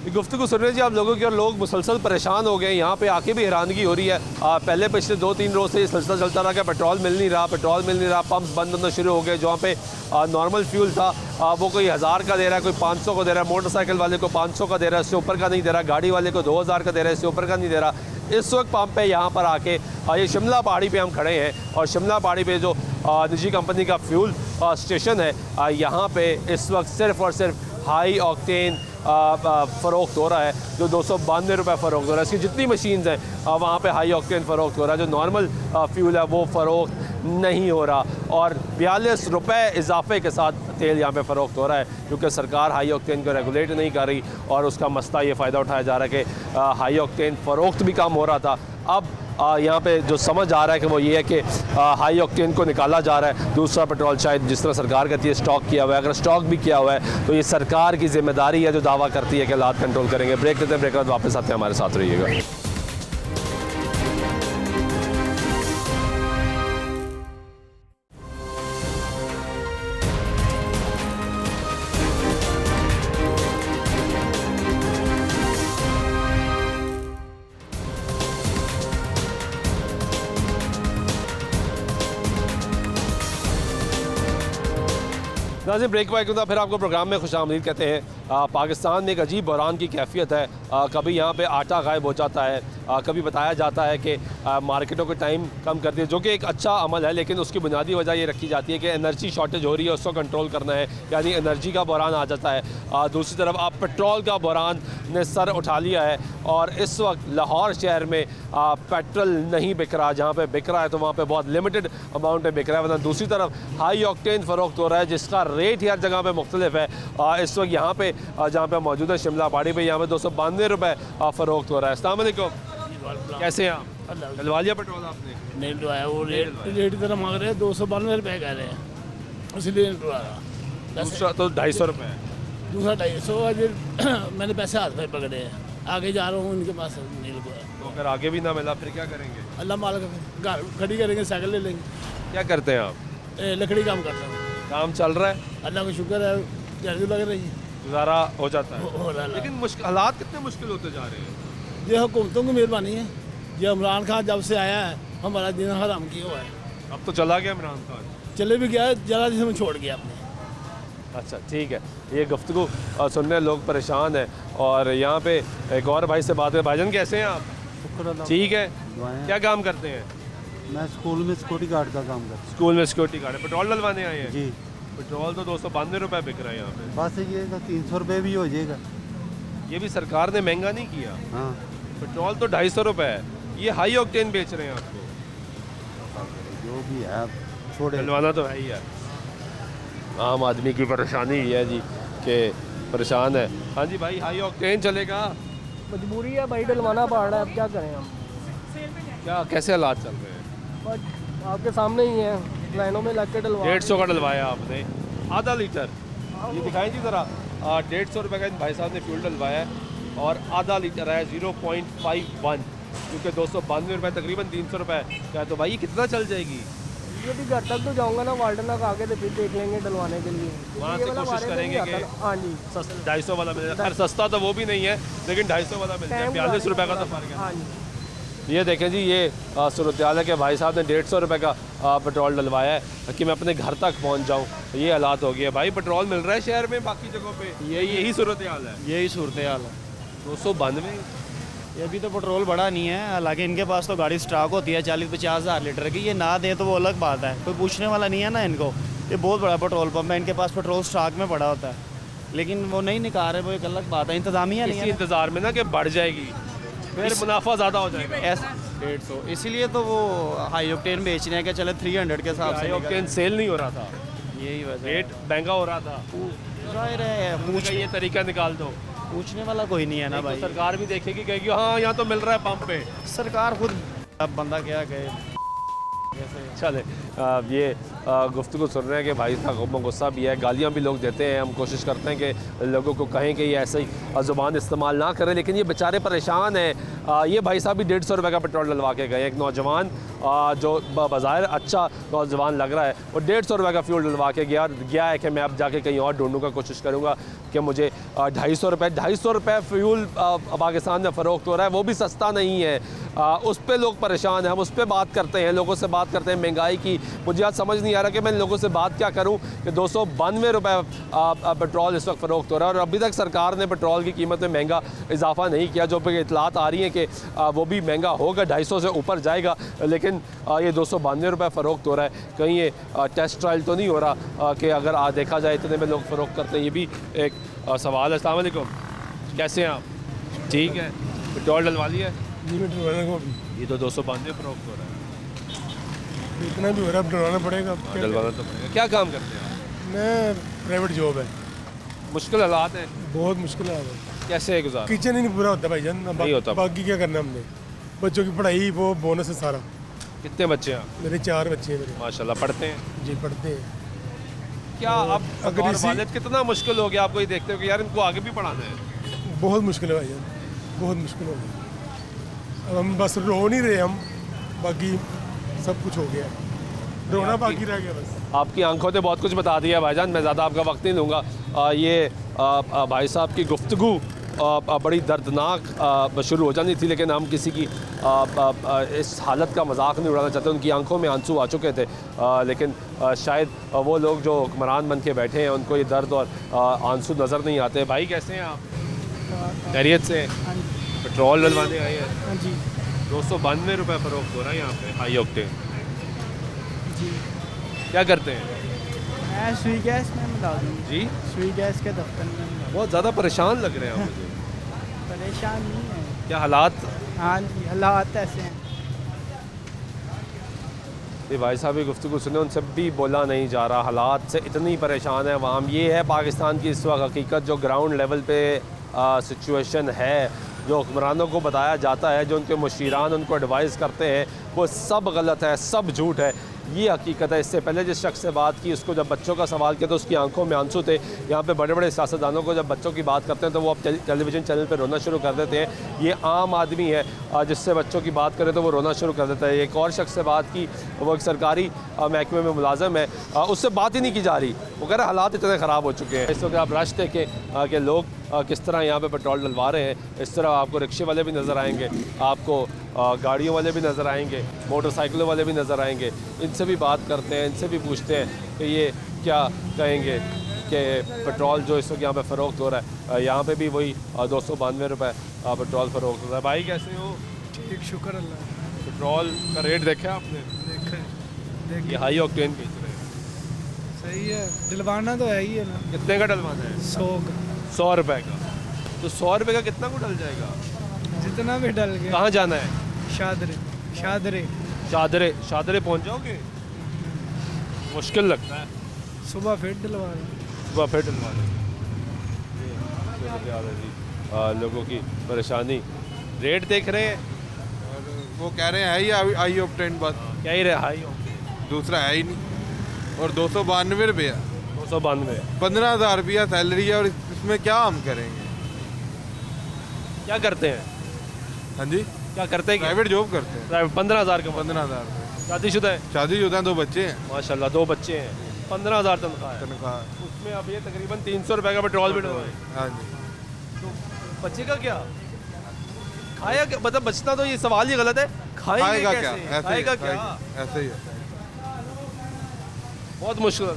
गुफ्तगू सुन रहे जी आप लोगों की, और लोग मुसलसल परेशान हो गए। यहाँ पे आके भी हैरानगी हो रही है। पहले पिछले 2-3 रोज़ से ये सिलसिला चलता रहा कि पेट्रोल मिल नहीं रहा, पंप्स बंद होना शुरू हो गए। जहाँ पे नॉर्मल फ्यूल था वो कोई 1000 का दे रहा है, कोई 500 को दे रहा है, मोटरसाइकिल वाले को 500 का दे रहा है, इससे ऊपर का नहीं दे रहा, गाड़ी वाले को 2000 का दे रहा है, इससे ऊपर का नहीं दे रहा। इस वक्त पंप पे यहाँ पर आके ये शिमला पहाड़ी पे हम खड़े हैं, और शिमला पहाड़ी पे जो निजी कंपनी का फ्यूल स्टेशन है, यहाँ पे इस वक्त सिर्फ़ और सिर्फ हाई ऑक्टेन फ़रोख्त हो रहा है, जो 292 रुपये फ़रोख्त हो रहा है। इसकी जितनी मशीन्स हैं वहाँ पे हाई ऑक्टेन फ़रोख्त हो रहा है, जो नॉर्मल फ्यूल है वो फ़रोख्त नहीं हो रहा। और 42 रुपये इजाफे के साथ तेल यहाँ पे फ़रोख्त हो रहा है, क्योंकि सरकार हाई ऑक्टेन को रेगुलेट नहीं कर रही, और उसका मसला ये फ़ायदा उठाया जा रहा है कि हाई ऑक्टेन फ़रोख्त भी कम हो रहा था। अब यहाँ पे जो समझ आ रहा है कि वो ये है कि हाई ऑक्टेन को निकाला जा रहा है। दूसरा पेट्रोल शायद जिस तरह सरकार कहती है स्टॉक किया हुआ है, अगर स्टॉक भी किया हुआ है तो ये सरकार की जिम्मेदारी है जो दावा करती है कि हालात कंट्रोल करेंगे। ब्रेक देते हैं, ब्रेक के बाद वापस आते हैं, हमारे साथ रहिएगा। नाज़रीन, ब्रेक वाइक फिर आपको प्रोग्राम में खुशामदीद कहते हैं। पाकिस्तान में एक अजीब बहरान की कैफियत है। कभी यहाँ पे आटा गायब हो जाता है, कभी बताया जाता है कि मार्केटों के टाइम कम कर दिए, जो कि एक अच्छा अमल है, लेकिन उसकी बुनियादी वजह ये रखी जाती है कि एनर्जी शॉर्टेज हो रही है, उसको कंट्रोल करना है, यानी एनर्जी का बहरान आ जाता है। दूसरी तरफ आप पेट्रोल का बहरान ने सर उठा लिया है, और इस वक्त लाहौर शहर में पेट्रोल नहीं बिक रहा। जहाँ पर बिक रहा है तो वहाँ पर बहुत लिमिटेड अमाउंट में बिक रहा है, वरना दूसरी तरफ हाई ऑक्टेन फ़रोख्त हो रहा है, जिसका रेट हर जगह पे मुख्तलिफ है। इस वक्त यहाँ पे जहाँ पे मौजूद है शिमला पहाड़ी पे, यहाँ पे 292 रुपये फ़रोख्त हो रहा है। अस्सलाम वालेकुम, कैसे हैं आप? डलवा लिया पेट्रोल आपने? नहीं डलवाया, वो रेट इतना मांग रहे हैं, 292 रुपये कह रहे हैं, इसलिए नहीं डलवाया। दूसरा तो 250 रुपये है, दूसरा 250। मैंने पैसे हाथ में पकड़े हैं, आगे जा रहा हूँ उनके पास नहीं लगवाया। तो अगर आगे भी ना मिला फिर क्या करेंगे? अल्लाह मालिक, घर खड़ी करेंगे, साइकिल ले लेंगे। क्या करते हैं आप? लकड़ी काम करता हूँ। काम चल रहा है? अल्लाह का शुक्र है, जल्दी लग रही है, गुजारा हो जाता है। हो रहा है। लेकिन हालात कितने मुश्किल होते जा रहे हैं? ये हुकूमतों की मेहरबानी है। ये इमरान खान जब से आया है हमारा दिन हराम किया हुआ है। अब तो चला गया इमरान खान? चले भी गया, जरा जिसमें छोड़ गया अपने। अच्छा ठीक है, ये गुफ्तगू सुनने लोग परेशान हैं। और यहाँ पे एक और भाई से बात है। भाईजान कैसे हैं आप? ठीक है, क्या काम करते हैं? मैं स्कूल में सिक्योरिटी गार्ड का काम करता हूँ। स्कूल में सिक्योरिटी गार्ड है। पेट्रोल डलवाने आए हैं? जी। पेट्रोल तो 292 रुपये बिक रहा है यहाँ पे। बस ये तो 300 रुपये भी हो जाएगा। ये भी सरकार ने महंगा नहीं किया। हाँ, पेट्रोल तो 250 रुपये है, ये हाई ऑक्टेन बेच रहे हैं आपको। जो भी है छोड़े, डलवाना तो है ही है। आम आदमी की परेशानी ये है जी कि परेशान है। हाँ जी भाई, हाई ऑक्टेन चलेगा? मजबूरी है भाई, डलवाना पड़ रहा है, अब क्या करें हम। क्या कैसे हालात चल रहे हैं? बस आपके सामने ही है, लाइनों में लग के डलवा। 150 का डलवाया आपने, आधा लीटर। ये दिखाएं जी ज़रा। 150 रुपये का इन भाई साहब ने फ्यूल डलवाया है, और आधा लीटर है 0.51, क्योंकि 292 रुपये तकरीबन 300 रुपये का। तो भाई कितना चल जाएगी? ये भी घर तक तो जाऊंगा ना, वार्डन तक आके तो फिर देख लेंगे डलवाने के लिए। वहाँ से कोशिश करेंगे कि हाँ जी 250 वाला मिल जाए। खैर सस्ता तो वो भी नहीं है, लेकिन 250 वाला मिल जाए। 42 रुपये का तो फ़र्क है। हाँ जी, ये देखें जी, ये सूरत हाल है कि भाई साहब ने 150 रुपये का पेट्रोल डलवाया है कि मैं अपने घर तक पहुंच जाऊं। ये हालात हो गए भाई। पेट्रोल मिल रहा है शहर में, बाकी जगहों पे यही सूरत हाल है। यही सूरत हाल है। 292 ये अभी तो पेट्रोल बढ़ा नहीं है, हालांकि इनके पास तो गाड़ी स्टॉक होती है 40-50 हज़ार लीटर की, ये ना दे तो वो अलग बात है, कोई पूछने वाला नहीं है ना इनको। ये बहुत बड़ा पेट्रोल पंप है, इनके पास पेट्रोल स्टॉक में पड़ा होता है, लेकिन वो नहीं निकाल रहे, वो एक अलग बात है। इंतजामिया नहीं है, इंतजार में ना कि बढ़ जाएगी फिर मुनाफा ज़्यादा हो जाएगा। 150, इसीलिए तो वो हाई ऑक्टेन बेच रहे हैं कि चले 300 के हिसाब से। हाई ऑक्टेन सेल नहीं हो रहा था, यही वजह, रेट महंगा हो रहा था, जाहिर है पूछ ये तरीका निकाल दो, पूछने वाला कोई नहीं है ना भाई। तो सरकार भी देखेगी, कहेगी हाँ यहाँ तो मिल रहा है पंप पे। सरकार खुद, अब बंदा क्या कहे। चले ये गुफ्तगू सुन रहे हैं कि भाई साहब गुस्सा भी है, गालियाँ भी लोग देते हैं, हम कोशिश करते हैं कि लोगों को कहें कि ये ऐसे ही ज़ुबान इस्तेमाल ना करें, लेकिन ये बेचारे परेशान हैं। ये भाई साहब भी 150 रुपये का पेट्रोल डलवा के गए, एक नौजवान जो बज़ाहिर अच्छा नौजवान लग रहा है वो 150 रुपये का फ्यूल डलवा के गया है कि मैं अब जाके कहीं और ढूंढूंगा, कोशिश करूँगा कि मुझे 250 रुपये फ्यूल पाकिस्तान में फ़रोख्त हो रहा है, वो भी सस्ता नहीं है। उस पर लोग परेशान हैं, हम उस पर बात करते हैं, लोगों से बात करते हैं महंगाई की। मुझे आज समझ नहीं आ रहा कि मैं लोगों से बात क्या करूं कि 292 रुपये पेट्रोल इस वक्त फ़रोख्त हो रहा है और अभी तक सरकार ने पेट्रोल की कीमत में महंगा इजाफा नहीं किया। जो इतलात आ रही हैं कि वो भी महंगा होगा, 250 से ऊपर जाएगा, लेकिन ये 292 रुपये फ़रोख्त हो रहा है। कहीं ये टेस्ट ट्रायल तो नहीं हो रहा कि अगर देखा जाए इतने में लोग फ़रोख्त करते हैं, ये भी एक सवाल है। अस्सलाम वालेकुम, कैसे हैं आप? ठीक है, पेट्रोल डलवा लिया जी? पेट्रोल ये तो 292 फ़रोख्त हो रहा है, इतना भी हो रहा है, डलवाना पड़ेगा। डलवाना तो पड़ेगा। क्या काम करते हैं आप? मैं प्राइवेट जॉब है। मुश्किल हालात हैं, बहुत मुश्किल है। कैसे गुजार? किचन ही नहीं पूरा होता भाईजान, नहीं होता। बाकी क्या करना हमने, बच्चों की पढ़ाई वो बोनस है सारा। कितने बच्चे हैं? मेरे 4 बच्चे हैं मेरे। माशाल्लाह, पढ़ते हैं जी? पढ़ते हैं। क्या अब अगर वालिद कितना मुश्किल हो गया आपको ये देखते हो कि यार इनको आगे भी पढ़ाना है? बहुत मुश्किल है भाईजान, बहुत मुश्किल हो गया। अब हम बस रो नहीं रहे, हम बाकी सब कुछ हो गया, रोना बाकी रह गया बस। आपकी आंखों ने बहुत कुछ बता दिया भाईजान, मैं ज़्यादा आपका वक्त नहीं लूँगा। ये भाई साहब की गुफ्तगू बड़ी दर्दनाक शुरू हो जानी थी, लेकिन हम किसी की इस हालत का मजाक नहीं उड़ाना चाहते। उनकी आंखों में आंसू आ चुके थे, लेकिन शायद वो लोग जो हुक्मरान बन के बैठे हैं उनको ये दर्द और आंसू नज़र नहीं आते। भाई कैसे हैं आप? खैरियत से? पेट्रोल डलवाने आए हैं जी? 292 रुपये फ़रोख्त हो रहा है यहाँ पे हाई ऑक्टेन जी। क्या करते हैं? मैं सुई गैस में मिला दूँ जी? सुई गैस के दफ्तर में। बहुत ज़्यादा परेशान लग रहे हैं आप मुझे। परेशान नहीं है, क्या हालात? हाँ जी, हालात ऐसे हैं। ये भाई साहब की गुफ्तगू सुने, उनसे भी बोला नहीं जा रहा, हालात से इतनी परेशान है अवाम। ये है पाकिस्तान की इस वक्त हकीकत, जो ग्राउंड लेवल पे सिचुएशन है, जो हुक्मरानों को बताया जाता है, जो उनके मुशीरान उनको एडवाइस करते हैं, वो सब गलत है, सब झूठ है। ये हकीकत है। इससे पहले जिस शख्स से बात की, उसको जब बच्चों का सवाल किया तो उसकी आंखों में आंसू थे। यहाँ पे बड़े बड़े सियासतदानों को जब बच्चों की बात करते हैं तो वो अब टेलीविज़न चैनल पे रोना शुरू कर देते हैं। ये आम आदमी है, जिससे बच्चों की बात करें तो वो रोना शुरू कर देता है। एक और शख्स से बात की, वो एक सरकारी महकमे में मुलाजम है, उससे बात ही नहीं की जा रही। वो कह रहे हालात इतने ख़राब हो चुके हैं। इस वक्त आप रश देखें कि लोग किस तरह यहाँ पे पेट्रोल डलवा रहे हैं। इस तरह आपको रिक्शे वाले भी नज़र आएंगे, आपको गाड़ियों वाले भी नज़र आएंगे, मोटरसाइकिलों वाले भी नज़र आएंगे। इनसे भी बात करते हैं, इनसे भी पूछते हैं कि ये क्या कहेंगे कि पेट्रोल जो इस वक्त यहाँ पे फ़रोख्त हो रहा है, यहाँ पे भी वही 292 रुपये पेट्रोल फ़रोख्त हो रहा है। भाई कैसे हो? ठीक, शुक्र अल्लाह। पेट्रोल का रेट देखा आपने? देखा। ये हाई ऑक्टेन बेच रहे हैं। सही है, डलवाना तो है ही है ना। कितने का डलवाना है? 100 रुपये का। तो 100 रुपये का कितना को डल जाएगा? जितना भी डल गया। कहाँ जाना है? शादरे। शादरे शादरे शादरे पहुँच जाओगे? मुश्किल लगता है। सुबह फिर डलवा लें। सुबह फिर डलवा लें। लोगों की परेशानी, रेट देख रहे हैं, वो कह रहे हैं है ही हाई ऑक्टेन, बस क्या ही रहे हाई ऑक्टेन, दूसरा है ही नहीं। और 292 रुपया, 292, 15,000 रुपया सैलरी है, और इसमें क्या हम करेंगे? क्या करते हैं? हाँ जी, क्या करते हैं? प्राइवेट जॉब करते हैं। प्राइवेट 15,000 का। 15,000। शादीशुदा है? शादीशुदा हैं, 2 बच्चे हैं। माशाल्लाह, 2 बच्चे हैं, 15,000 तनख्वाह। उसमें अब ये तकरीबन 300 रुपये का पेट्रोल भी डलवाए। हाँ जी। तो बच्चे का क्या खाया? मतलब बचना तो ये सवाल ही गलत है, खाएगा क्या? खाएगा क्या? ऐसे ही है, बहुत मुश्किल है।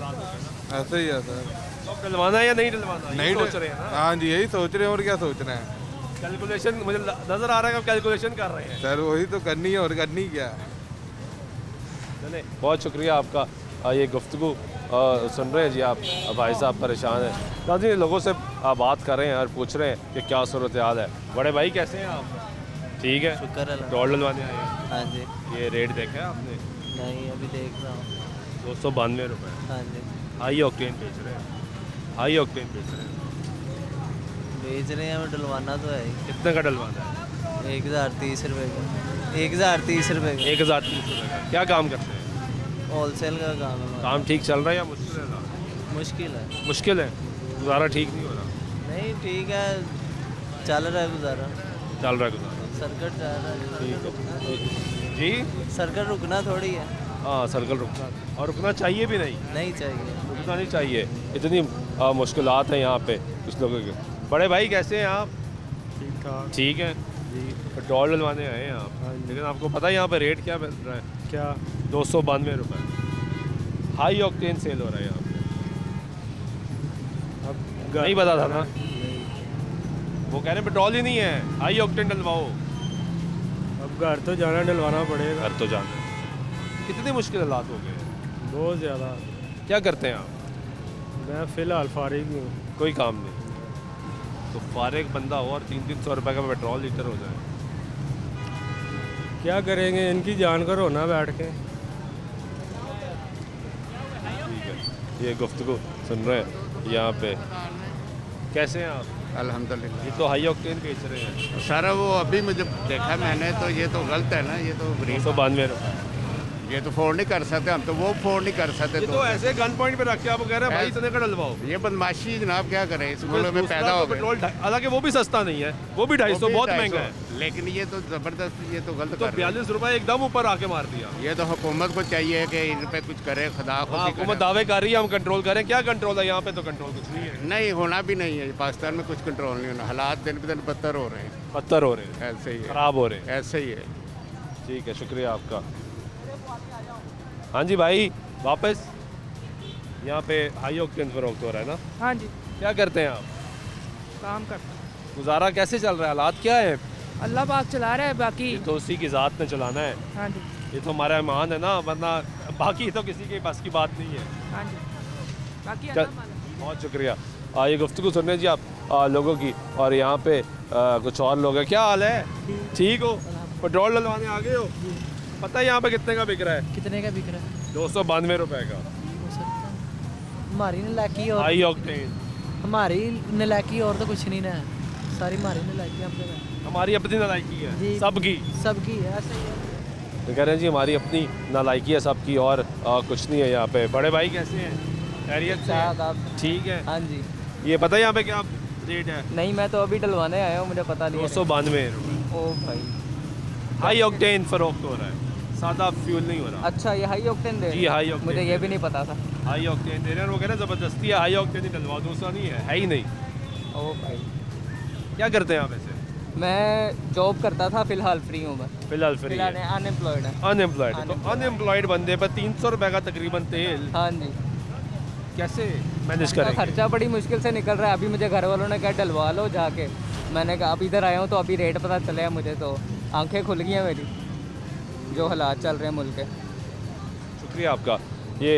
ऐसे ही है सर। तो डलवाना है या नहीं डलवाना? नहीं सोच रहे हैं ना? हाँ जी, यही सोच रहे हैं, और क्या सोच रहे हैं। कैलकुलेशन मुझे नज़र आ रहा है कि आप कैलकुलेशन कर रहे हैं। सर वही तो करनी है और करनी क्या है। चले, बहुत शुक्रिया आपका। ये गुफ्तगू सुन रहे हैं जी आप, भाई साहब परेशान हैं। नाज़रीन, लोगों से आप बात कर रहे हैं और पूछ रहे हैं कि क्या सूरत हाल है। बड़े भाई कैसे हैं आप? ठीक है, शुक्र है। पेट्रोल डलवाने आए हैं? हाँ जी। ये रेट देखा है आपने? नहीं, अभी देख रहा हूँ। 292 रुपये। हाँ जी। हाई ऑक्टेन बेच रहे हैं, हाई ऑक्टेन बेच रहे हैं। बेच रहे हैं, हमें डलवाना तो है। कितने का डलवाना है? 1030 रुपये का। 1030 रुपये का। 1030 रुपये का। क्या काम करते हैं? होलसेल का काम है। काम ठीक चल रहा है या मुश्किल है? मुश्किल है। मुश्किल है, गुजारा ठीक नहीं हो रहा? नहीं, ठीक है, चल रहा है गुजारा। चल रहा है गुजारा। सर्कट जा रहा है। ठीक है जी। सर्कट रुकना थोड़ी है। हाँ, सर्कल रुकना, और रुकना चाहिए भी नहीं। नहीं चाहिए, रुकना नहीं चाहिए। इतनी मुश्किलात हैं यहाँ पे कुछ लोगों के। बड़े भाई कैसे हैं आप? ठीक ठाक। ठीक है जी। पेट्रोल डलवाने आए हैं आप, लेकिन आपको पता है यहाँ पे रेट क्या मिल रहा है? क्या? 292 रुपये। हाई ऑक्टेन सेल हो रहा है यहाँ पे। अब नहीं पता था ना? वो कह रहे हैं पेट्रोल ही नहीं है, हाई ऑक्टेन डलवाओ। अब घर तो जाना, डलवाना पड़ेगा। घर तो जाना। कितनी मुश्किल हालात हो गए? बहुत ज़्यादा। क्या करते हैं आप? मैं फ़िलहाल फारिग हूँ। कोई काम नहीं। तो फारिग बंदा हो और 300-300 रुपये का पेट्रोल लीटर हो जाए, क्या करेंगे? इनकी जान का रोना बैठ के। ठीक है, ये गुफ्तगू सुन रहे हैं यहाँ पे। कैसे हैं आप? अल्हम्दुलिल्लाह। ये तो हाई ऑक्टेन बेच रहे हैं सर वो अभी मुझे देखा मैंने तो ये तो गलत है ना, ये तो गरीब 292 रुपये। ये तो फोन नहीं कर सकते हम, तो वो फोन नहीं कर सकते। ये तो ऐसे गन पॉइंट पे रख के आपको कह रहे हैं भाई इतने का डलवाओ। ये बदमाशी जनाब, क्या करें, इस मुल्क में पैदा हो गए। पेट्रोल हालांकि वो भी सस्ता नहीं है, वो भी 250 बहुत महंगा है, लेकिन ये तो ज़बरदस्त, ये तो गलत तो कर रहे हैं। 42 रुपये एकदम ऊपर आके मार दिया। ये तो हुकूमत को चाहिए कि इन पे कुछ करे, खुदा को भी हुकूमत करे। दावे कर रही है हम कंट्रोल करें, क्या कंट्रोल है? यहाँ पे तो कंट्रोल कुछ नहीं है। नहीं, होना भी नहीं है। पाकिस्तान में कुछ कंट्रोल नहीं होना, हालात दिन ब दिन बदतर हो रहे हैं। बदतर हो रहे हैं, ऐसे ही है, खराब हो रहे हैं। ऐसे ही है। ठीक है, शुक्रिया आपका। हाँ जी भाई, वापस यहाँ पे हाई ऑक्टेन फरोख्त हो रहा है ना? हाँ जी। क्या करते हैं आप? काम करते हैं। गुजारा कैसे चल रहा है? हालात क्या है? अल्लाह पाक चला रहा है, बाकी ये तो उसी की ज़ात ने चलाना है। हाँ जी। ये तो हमारा ईमान है ना, वरना बाकी तो किसी के बस की बात नहीं है। हाँ जी, बाकी चल, बहुत शुक्रिया। ये गुफ्तगू सुनने जी आप लोगों की, और यहाँ पे कुछ और लोग हैं। क्या हाल है? ठीक हो? पेट्रोल डलवाने आ गए हो? पता है यहाँ पे कितने का बिक रहा है? कितने का बिक रहा है? 292 रुपये का। हमारी नलायकी और हाई ऑक्टेन। हमारी नलायकी और तो कुछ नहीं ना, सारी हमारी नलायकी हम पे। हमारी अपनी नालायकी है सबकी, सबकी है, ऐसे ही है। तो कह रहे हैं जी हमारी अपनी नालायकी है सबकी, और कुछ नहीं है यहाँ पे। बड़े भाई कैसे हैं? खैरियत से? आप ठीक है। हाँ जी। ये पता है यहाँ पे क्या रेट है? नहीं, मैं तो अभी डलवाने आया हूँ, मुझे पता नहीं। 292 ओ भाई, हाई ऑक्टेन फरोख्त हो रहा है, सादा फ्यूल नहीं हो रहा। अच्छा, ये हाई ऑक्टेन दे? जी, हाई ऑक्टेन। मुझे ये भी नहीं पता था। हाई ऑक्टेन दे रहे हैं, वो कह रहे हैं ज़बरदस्ती है, हाई ऑक्टेन ही डलवा, दूसरा नहीं है ही नहीं। ओ भाई, क्या करते हैं आप ऐसे? मैं जॉब करता था, फिलहाल फ्री हूँ मैं। फिलहाल फ्री है, अनएम्प्लॉयड है। अनएम्प्लॉयड है। तो अनएम्प्लॉयड बंदे पर 300 रुपये का तकरीबन तेल हाँ जी, कैसे मैनेज इसका करेंगे? खर्चा बड़ी मुश्किल से निकल रहा है। अभी मुझे घर वालों ने कहा डलवा लो जाके, मैंने कहा अब इधर आया हूँ तो अभी रेट पता चले, मुझे तो आंखें खुल गई हैं मेरी, जो हालात चल रहे हैं मुल्क के। शुक्रिया आपका। ये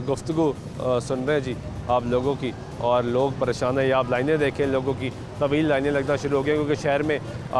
गुफ्तगू सुन रहे हैं जी आप लोगों की, और लोग परेशान हैं। या आप लाइनें देखें, लोगों की तवील लाइनें लगना शुरू हो गई, क्योंकि शहर में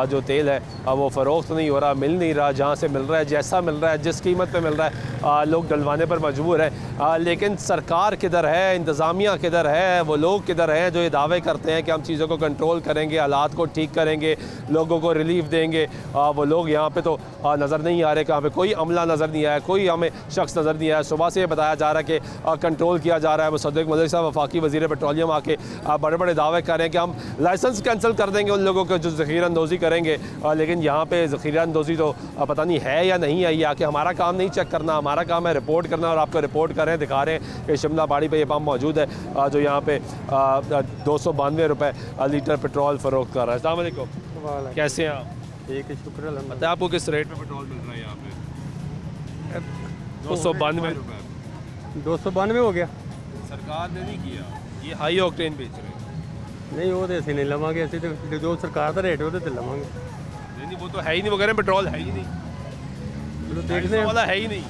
जो तेल है वो फ़रोख्त नहीं हो रहा, मिल नहीं रहा। जहाँ से मिल रहा है, जैसा मिल रहा है, जिस कीमत पे मिल रहा है, लोग डलवाने पर मजबूर है। लेकिन सरकार किधर है, इंतज़ामिया किधर है, वो लोग किधर हैं जो ये दावे करते हैं कि हम चीज़ों को कंट्रोल करेंगे, हालात को ठीक करेंगे, लोगों को रिलीफ देंगे। वो लोग यहाँ पे तो नज़र नहीं आ रहे, कहाँ पे कोई अमला नज़र नहीं आया, कोई हमें शख्स नज़र नहीं आया। सुबह से ये बताया जा रहा है कि कंट्रोल किया जा रहा है। मुसद्दिक मलिक साहब वफाकी वज़ीर पेट्रोलियम आके बड़े बड़े दावे कर रहे हैं कि हम लाइसेंस कैंसिल कर देंगे उन लोगों को जो ज़ख़ीरा अंदोज़ी करेंगे। लेकिन यहाँ पे ज़ख़ीरा अंदोज़ी तो पता नहीं है या नहीं है। ये आके हमारा काम नहीं चेक करना, हमारा काम है रिपोर्ट करना, और आपको रिपोर्ट कर रहे हैं, दिखा रहे हैं कि शिमला पहाड़ी पे ये पंप मौजूद है जो यहाँ पे 292 रुपये लीटर पेट्रोल फ़रोख्त कर रहा है। अस्सलाम वालेकुम, कैसे हैं आप? ठीक है, शुक्र अल्हम्दुलिल्लाह। पता है आपको किस रेट पे पेट्रोल मिल रहा है यहाँ पे? 292 रुपये। 292 हो गया? सरकार ने नहीं किया, ये हाई ऑक्टेन बेच रहे हैं। नहीं वो तो असं नहीं लवेंगे, असं तो जो सरकार का रेट है वो तो लवेंगे। नहीं वो तो है ही नहीं, वो कह रहे हैं पेट्रोल है ही नहीं, तो देखने वाला है ही नहीं,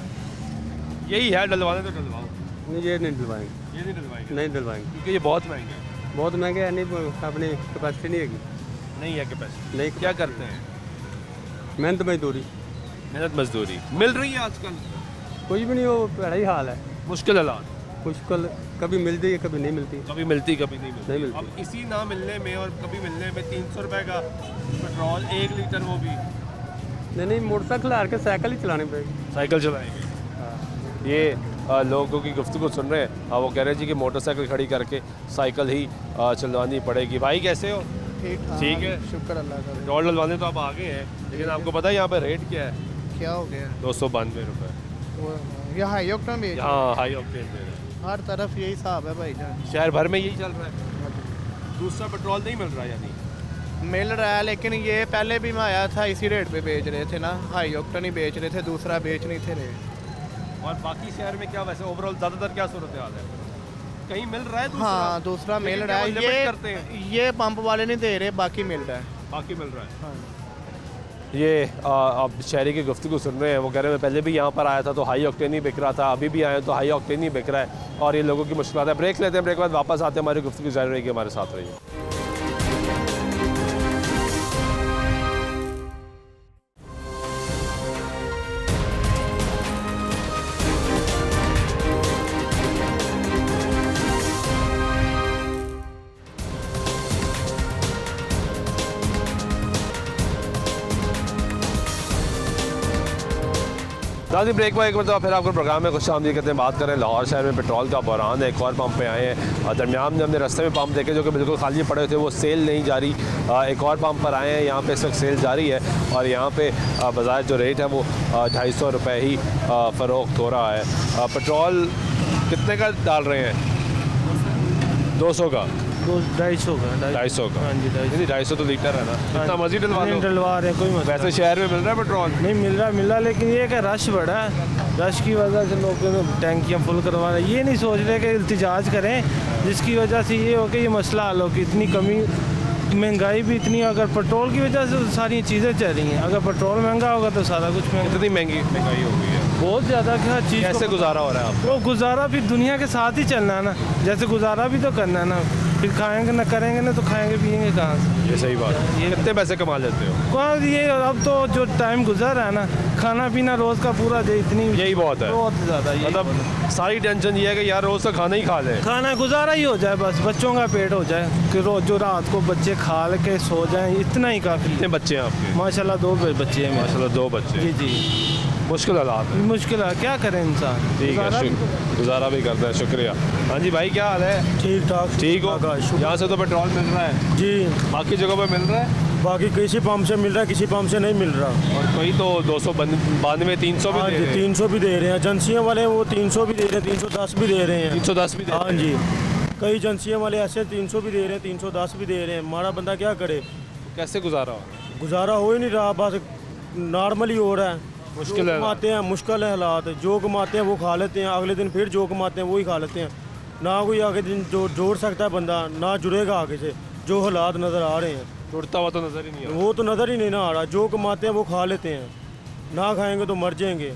यही है डलवाने तो डलवाओ। नहीं ये नहीं डलवाएंगे, ये नहीं डलवाएंगे, नहीं डलवाएंगे क्योंकि ये बहुत महंगे है। बहुत महंगे है, नहीं अपनी कैपेसिटी नहीं है, नहीं है कैपेसिटी। नहीं क्या करते हैं? मेहनत मजदूरी, मेहनत मजदूरी मिल रही है आजकल? कुछ भी नहीं, वो बड़ा ही हाल है, मुश्किल हालात, मुश्किल कभी मिलती है कभी नहीं मिलती, कभी मिलती कभी नहीं मिलती। नहीं मिलती। अब इसी ना मिलने में और कभी मिलने में 300 रुपए का पेट्रोल 1 लीटर, वो भी नहीं मोटरसाइकिल हार के साइकिल ही चलानी पड़ेगी, साइकिल चलाएंगे। ये लोगों की गुफ्तगू सुन रहे हैं, वो कह रहे हैं जी कि मोटरसाइकिल खड़ी करके साइकिल ही चलवानी पड़ेगी। भाई कैसे हो? ठीक है, शुक्र अल्लाह का। पेट्रोल डलवाने तो आप आ गए हैं, लेकिन आपको पता है यहाँ पे रेट क्या है? क्या हो गया? 292 रुपये। यहाँ हाई ऑक्टेन भी हाँ हाई ऑक्टेन दे रहे हैं, हर तरफ यही हिसाब है भाई जान। शहर भर में यही चल रहा है। दूसरा पेट्रोल नहीं मिल रहा यानी? मिल रहा है, लेकिन ये पहले भी मैं आया था इसी रेट पे बेच रहे थे ना, हाई ऑक्टेन ही बेच रहे थे, दूसरा बेच नहीं थे रेट। और बाकी शहर में क्या वैसे ओवरऑल ज़्यादातर क्या सूरत हाल है? कहीं मिल रहा है दूसरा? हाँ दूसरा मिल लेकिन रहा है, क्या वो लिमिट करते हैं? ये पंप वाले नहीं दे रहे, बाकी मिल रहा है। बाकी मिल रहा है। हाँ। ये आप शहरी की गुफ्तगू सुन रहे हैं, वो कह रहे हैं मैं पहले भी यहाँ पर आया था तो हाई ऑक्टेन ही बिक रहा था, अभी भी आया तो हाई ऑक्टेन ही बिक रहा है, और ये लोगों की मुश्किल है। ब्रेक लेते हैं, ब्रेक के बाद वापस आते हैं, हमारी गुफ्तगू जारी रहेगी, हमारे साथ रहिए। नाज़रीन ब्रेक में एक मतलब फिर आपको प्रोग्राम में खुश आमदीद कहते हैं। बात करें लाहौर शहर में पेट्रोल का बहरान है, एक और पंप पे आए हैं और दरमियान में हमने रास्ते में पंप देखे जो कि बिल्कुल खाली पड़े थे, वो सेल नहीं जारी। एक और पंप पर आए हैं, यहाँ पे इस वक्त सेल जारी है और यहाँ पे बाज़ार जो रेट है वो 250 रुपये ही फ़रोख्त हो रहा है। पेट्रोल कितने का डाल रहे हैं? 200 का, 250 का, 250 का। हाँ जी 250 तो लीटर है ना, इतना मर्जी डलवा लो। डलवा रहे कोई मसला वैसे शहर में मिल रहा है पेट्रोल? नहीं मिल रहा, लेकिन ये कि रश बढ़ा है, रश की वजह से लोग टैंकियाँ फुल करवा रहे हैं। ये नहीं सोच रहे कि इल्तिजाज करें, जिसकी वजह से ये हो कि ये मसला हल हो कि इतनी कमी, महंगाई भी इतनी, अगर पेट्रोल की वजह से तो सारी चीज़ें चल रही हैं, अगर पेट्रोल महंगा होगा तो सारा कुछ महंगा। इतनी महंगाई हो गई है बहुत ज़्यादा, क्या चीज़ कैसे गुजारा हो रहा है आपको? वो गुजारा भी दुनिया के साथ ही चलना है ना, जैसे गुजारा भी तो करना है ना, फिर खाएंगे ना करेंगे ना तो खाएंगे पिएंगे कहाँ से? ये सही बात है। ये कितने पैसे कमा लेते हो? कहाँ ये अब तो जो टाइम गुजर रहा है ना, खाना पीना रोज़ का पूरा इतनी, यही बहुत है, बहुत ज़्यादा। मतलब सारी टेंशन ये है कि यार रोज़ का खाना ही खा ले, खाना गुजारा ही हो जाए, बस बच्चों का पेट हो जाए कि रोज जो रात को बच्चे खा के सो जाएं, इतना ही काफ़ी। कितने बच्चे हैं आपके? माशाल्लाह 2 बच्चे हैं। माशाल्लाह 2 बच्चे? जी जी। मुश्किल हालात है। मुश्किल है, क्या करें इंसान, ठीक है, गुजारा भी करता है। शुक्रिया। हाँ जी भाई क्या हाल है? ठीक ठाक। ठीक हो? यहाँ से तो पेट्रोल मिल रहा है जी, बाकी जगह पे मिल रहा है? बाकी किसी पंप से मिल रहा है, किसी पंप से नहीं मिल रहा। और कई तो 292 300 भी दे रहे हैं। 300 भी दे रहे हैं, एजेंसियों वाले वो 300 भी दे रहे हैं, 310 भी दे रहे हैं। 310 भी दे रहे हैं? हाँ जी, कई एजेंसियों वाले ऐसे 300 भी दे रहे हैं, 310 भी दे रहे हैं। हमारा बंदा क्या करे? कैसे गुजारा हो? गुजारा हो ही नहीं रहा, बस नॉर्मली हो रहा है। मुश्किल है, कमाते हैं, मुश्किल है हालात, जो कमाते हैं वो खा लेते हैं, अगले दिन फिर जो कमाते हैं वो ही खा लेते हैं। ना कोई आगे दिन जोड़ सकता है बंदा, ना जुड़ेगा आगे से, जो हालात नज़र आ रहे हैं। जुड़ता हुआ तो नज़र ही नहीं आ रहा। वो तो नज़र ही नहीं ना आ रहा, जो कमाते हैं वो खा लेते हैं, ना खाएंगे तो मर जाएंगे।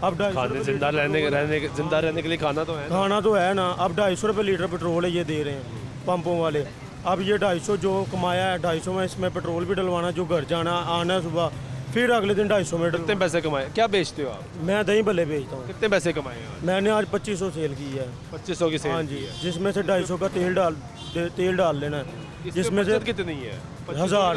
अब जिंदा रहने के लिए खाना तो है, खाना तो है ना। अब 250 रुपये लीटर पेट्रोल है ये दे रहे हैं पंपों वाले। अब ये 250 जो कमाया है, 250 में इसमें पेट्रोल भी डलवाना, जो घर जाना आना सुबह, फिर अगले दिन 250 में। कितने पैसे कमाए? क्या बेचते हो आप? मैं दही भल्ले बेचता हूँ। कितने पैसे कमाए हैं? मैंने आज 2500 सेल की है। 2500 की सेल? हाँ जी, जिसमें से 250 का तेल डाल लेना है, जिसमें से कितनी है? 1000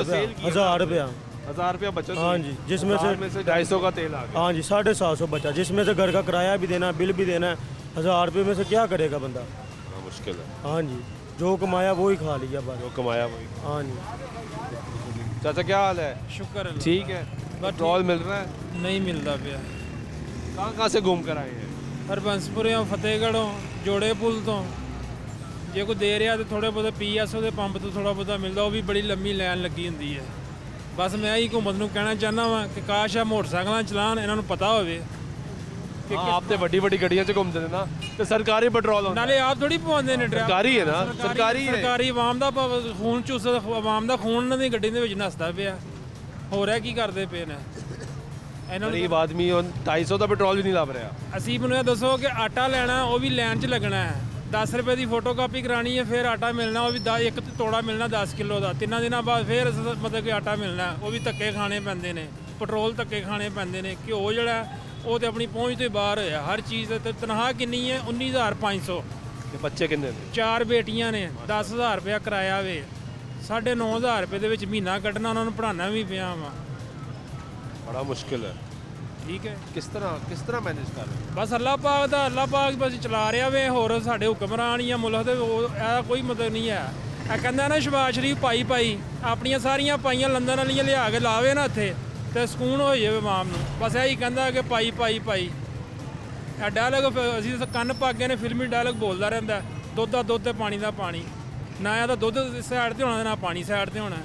रुपया। 1000 रुपया बचत? हाँ जी, जिसमें से 250 का तेल आ गया। हाँ जी, 750 बचा, जिसमें से घर का किराया भी देना, बिल भी देना है। 1000 रुपये में से क्या करेगा बंदा? मुश्किल है। हाँ जी, जो कमाया वो ही खा लिया बस। जो कमाया वही। हाँ जी। चाचा क्या हाल है? शुक्र है। ठीक है। पेट्रोल मिल रहा है? नहीं मिलता पिया। कहाँ से घूम कर आए हैं? हरबंसपुर फतेहगढ़ जोड़े पुल तो जे कोई दे रहा तो थोड़े बहुत PSO के पंप तो थोड़ा बहुत मिलता, वो भी बड़ी लंबी लाइन लगी होंगी है। बस मैं यही हुकूमत को कहना चाहना वा कि काश आ मोटरसाइकिल चलान, इन्हों पता हो आप तो वड्डी वड्डी गड्डियां च घूमते ने ना ते सरकारी पेट्रोल होंदा ਨਾਲੇ ਆਪ ਥੋੜੀ ਪਵਾਉਂਦੇ ਨੇ ਡਰਾਈਵਰ ਸਰਕਾਰੀ ਹੈ ਨਾ ਸਰਕਾਰੀ ਹੈ ਸਰਕਾਰੀ ਆਵਾਮ ਦਾ ਖੂਨ ਚੂਸ ਆਵਾਮ ਦਾ ਖੂਨ ਉਹਨਾਂ ਦੀ ਗੱਡੀ ਦੇ ਵਿੱਚ ਨਸਦਾ ਪਿਆ ਹੋ ਰਿਹਾ ਕੀ ਕਰਦੇ ਪਏ ਨੇ ਇਹਨਾਂ ਨੂੰ गरीब आदमी 250 ਦਾ ਪੈਟਰੋਲ ਵੀ ਨਹੀਂ ਲੱਭ ਰਿਹਾ ਅਸੀਂ ਮੈਨੂੰ ਇਹ ਦੱਸੋ ਕਿ ਆਟਾ ਲੈਣਾ ਉਹ ਵੀ ਲਾਈਨ 'ਚ ਲੱਗਣਾ ਹੈ 10 ਰੁਪਏ ਦੀ ਫੋਟੋਕਾਪੀ ਕਰਾਣੀ ਹੈ ਫਿਰ ਆਟਾ ਮਿਲਣਾ ਉਹ ਵੀ ਇੱਕ ਤੋੜਾ ਮਿਲਣਾ 10 ਕਿਲੋ ਦਾ 3 ਦਿਨਾਂ ਬਾਅਦ ਫਿਰ ਮਤਲਬ ਕਿ ਆਟਾ ਮਿਲਣਾ ਉਹ ਵੀ ਧੱਕੇ ਖਾਣੇ ਪੈਂਦੇ ਨੇ ਪੈਟਰੋਲ ਧੱਕੇ ਖਾਣੇ ਪੈਂਦੇ ਨੇ ਘਿਓ ਜਿਹੜਾ ਉਹ ਤੇ ਆਪਣੀ ਪਹੁੰਚ ਤੋਂ ਬਾਹਰ ਹੋਇਆ ਹਰ ਚੀਜ਼ ਤੇ ਤਨਖਾਹ ਕਿੰਨੀ ਹੈ 19500 ਤੇ ਬੱਚੇ ਕਿੰਨੇ ਨੇ 4 ਬੇਟੀਆਂ ਨੇ 10000 ਰੁਪਇਆ ਕਿਰਾਇਆ ਵੇ 9500 ਰੁਪਏ ਦੇ ਵਿੱਚ ਮਹੀਨਾ ਕੱਢਣਾ ਉਹਨਾਂ ਨੂੰ ਪੜ੍ਹਾਉਣਾ ਵੀ ਪਿਆ ਵਾ बड़ा मुश्किल है ਠੀਕ ਹੈ किस तरह मैनेज कर रहे ਬਸ ਅੱਲਾਹ ਪਾਕ ਬਸ ਚਲਾ ਰਿਹਾ ਵੇ ਹੋਰ ਸਾਡੇ ਹੁਕਮਰਾਨ ਜਾਂ ਮੁਲਕ ਦੇ ਇਹਦਾ ਕੋਈ ਮਤਲਬ ਨਹੀਂ ਹੈ ਇਹ ਕਹਿੰਦਾ ਨਾ ਸ਼ਬਾਜ਼ ਸ਼ਰੀਫ ਪਾਈ ਆਪਣੀਆਂ ਸਾਰੀਆਂ ਪਾਈਆਂ ਲੰਦਨ ਵਾਲੀਆਂ ਲਿਆ ਕੇ ਲਾਵੇ ਨਾ ਇੱਥੇ ਤੇ ਸਕੂਨ ਹੋ ਜਾਵੇ ਆਵਾਮ ਨੂੰ ਬਸ ਇਹੀ ਕਹਿੰਦਾ ਕਿ ਪਾਈ ਇਹ ਡਾਇਲੌਗ ਅਸੀਂ ਤਾਂ ਕੰਨ ਪਾ ਗਏ ਨੇ ਫਿਲਮੀ ਡਾਇਲੌਗ ਬੋਲਦਾ ਰਹਿੰਦਾ ਦੁੱਧ ਦਾ ਦੁੱਧ ਤੇ ਪਾਣੀ ਦਾ ਪਾਣੀ ਨਾ ਇਹਦਾ ਦੁੱਧ ਸਾਈਡ ਤੇ ਹੋਣਾ ਨਾ ਪਾਣੀ ਸਾਈਡ ਤੇ ਹੋਣਾ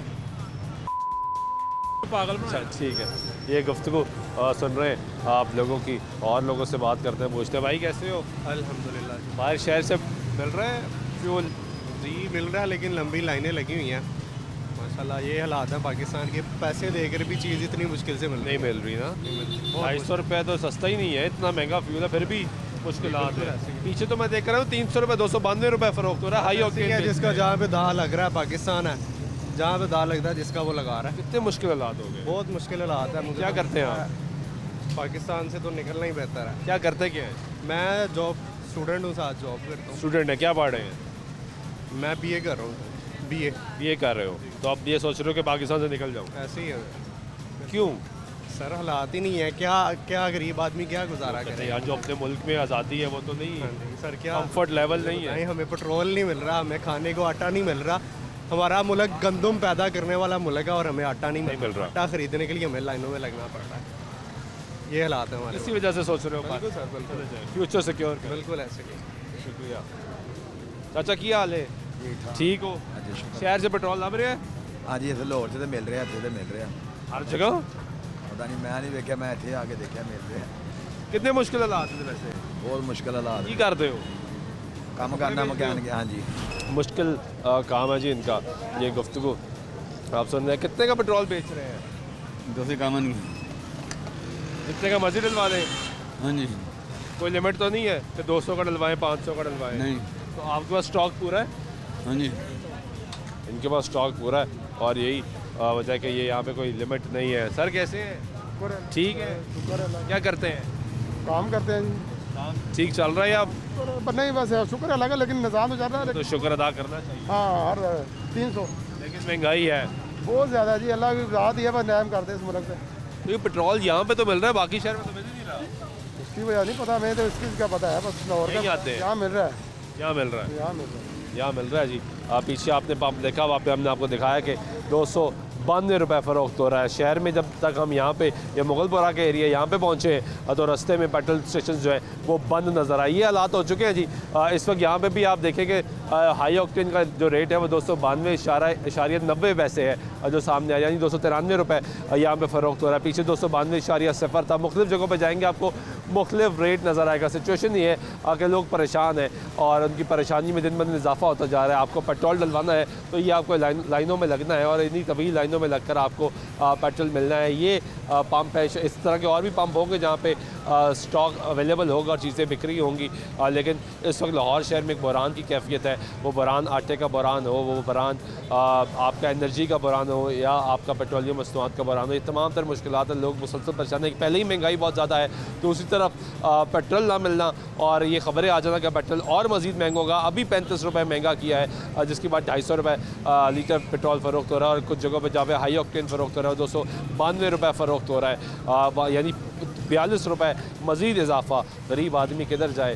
पागल अच्छा ठीक है ये गुफ्तगू सुन रहे हैं आप लोगों की और लोगों से बात करते हैं पूछते हैं भाई कैसे हो अल्हम्दुलिल्लाह बाहर शहर से मिल रहे हैं फ्यूल जी मिल रहा है लेकिन लंबी लाइनें लगी हुई हैं माशाल्लाह ये हालात हैं पाकिस्तान के पैसे देकर भी चीज़ इतनी मुश्किल से नहीं मिल रही ना 250 रुपये तो सस्ता ही नहीं है इतना महंगा फ्यूल है फिर भी मुश्किल है पीछे तो मैं देख रहा हूँ 300 रुपये 292 रुपये फरोख्त हो रहा है हाई ऑक्टेन जिसका जहाँ पे दाह लग रहा है पाकिस्तान है जहाँ पे दाल लगता है जिसका वो लगा रहा है कितने मुश्किल हालात हो गए बहुत मुश्किल हालात है मुझे क्या करते हैं आप पाकिस्तान से तो निकलना ही बेहतर है क्या करते क्या है मैं जॉब स्टूडेंट हूँ साथ जॉब करता हूँ स्टूडेंट है क्या पढ़ रहे हैं मैं BA कर रहा हूँ BA कर रहे हो तो आप ये सोच रहे हो कि पाकिस्तान से निकल जाऊँ ऐसे ही है क्यों सर हालात ही नहीं है क्या गरीब आदमी क्या गुजारा करे यार जो अपने मुल्क में आज़ादी है वो तो नहीं है सर क्या कंफर्ट लेवल नहीं है हमें पेट्रोल नहीं मिल रहा हमें खाने को आटा नहीं मिल रहा हमारा मुल्क गंदम पैदा करने वाला मुल्क है और हमें आटा नहीं मिल रहा आटा खरीदने के लिए हमें लाइनों में लगना पड़ रहा है ये हालात है हमारे इसी वजह से सोच रहे हो बिल्कुल सर बिल्कुल फ्यूचर सिक्योर बिल्कुल ऐसे ही शुक्रिया चाचा की हाल है ठीक हो शहर से पेट्रोल लभ रहा है हाँ जी इतने लाहौर से मिल रहे हैं मिल रहे हैं हर जगह पता नहीं मैं नहीं देखा मैं इतने आके देखा मिल रहे हैं कितने मुश्किल हालात हैं वैसे बहुत मुश्किल हालात की करते हो काम करना मकान हाँ जी मुश्किल काम है जी इनका ये गुफ्तगू आप सुन रहे हैं कितने का पेट्रोल बेच रहे हैं 200 काम नहीं कितने का मर्जी डलवा दें हाँ जी कोई लिमिट तो नहीं है कि 200 का डलवाएं 500 का डलवाएं नहीं तो आपके पास स्टॉक पूरा है हाँ जी इनके पास स्टॉक पूरा है और यही वजह कि ये यहाँ पे कोई लिमिट नहीं है सर कैसे हैं ठीक है क्या करते हैं काम करते हैं ठीक चल रहा है आप पर नहीं बस शुक्र है लगा लेकिन निज़ाम तो चल रहा है तो शुक्र अदा करना चाहिए हाँ हर 300 लेकिन महंगाई है बहुत ज़्यादा जी अल्लाह की राहत ही है बस न्याय करते हैं इस मुल्क से तो ये पेट्रोल यहाँ पे तो मिल रहा है बाकी शहर में तो मिल ही नहीं रहा इसकी वजह नहीं पता मैं तो इसकी क्या पता है बस लाहौर का यहाँ मिल रहा है यहाँ मिल रहा है यहाँ मिल रहा है यहाँ मिल रहा है जी पीछे आपने पंप देखा वहाँ पे हमने आपको दिखाया कि 292 रुपये फ़रोख्त हो रहा है शहर में जब तक हम यहाँ पे ये मुगलपुरा के एरिया यहाँ पे पहुँचे हैं तो रास्ते में पेट्रोल स्टेशन जो है वो बंद नज़र आए ये हालात हो चुके हैं जी इस वक्त यहाँ पे भी आप देखेंगे हाई ऑक्टेन का जो रेट है वो 292.90 पैसे है जो सामने आया यानी 293 रुपये यहाँ पे फ़रोख्त हो रहा है पीछे 292.0 था मुख्तलिफ़ जगहों पर जाएंगे आपको मुख्तलिफ रेट नज़र आएगा सिचुएशन ये है कि लोग परेशान हैं और उनकी परेशानी में दिन ब दिन इजाफा होता जा रहा है आपको पेट्रोल डलवाना है तो ये आपको लाइनों में लगना है और इन्हीं तभी लाइनों में लगकर आपको पेट्रोल मिलना है ये पंप है इस तरह के और भी पंप होंगे जहाँ पे स्टॉक अवेलेबल होगा और चीज़ें बिक्री होंगी लेकिन इस वक्त लाहौर शहर में एक बहरान की कैफियत है वो बहरान आटे का बहरान हो वो बहरान आपका एनर्जी का बहरान हो या आपका पेट्रोलियम मसनूआत का बहरान हो ये तमाम तर मुश्किलात हैं लोग मुसलसल परेशान हैं पहले ही महंगाई बहुत ज़्यादा है दूसरी तरफ पेट्रोल ना मिलना और ये ख़बरें आ जाना कि पेट्रोल और मज़ीद महंगा होगा अभी 35 रुपये महंगा किया है जिसके बाद 250 रुपये लीटर पेट्रोल फ़रोख्त हो रहा है और कुछ जगहों पर जहाँ पे हाई ऑक्टेन फ़रोख्त हो रहा है 292 रुपये फ़रोख्त हो रहा है यानी 42 रुपये मज़ीद इजाफा गरीब आदमी किधर जाए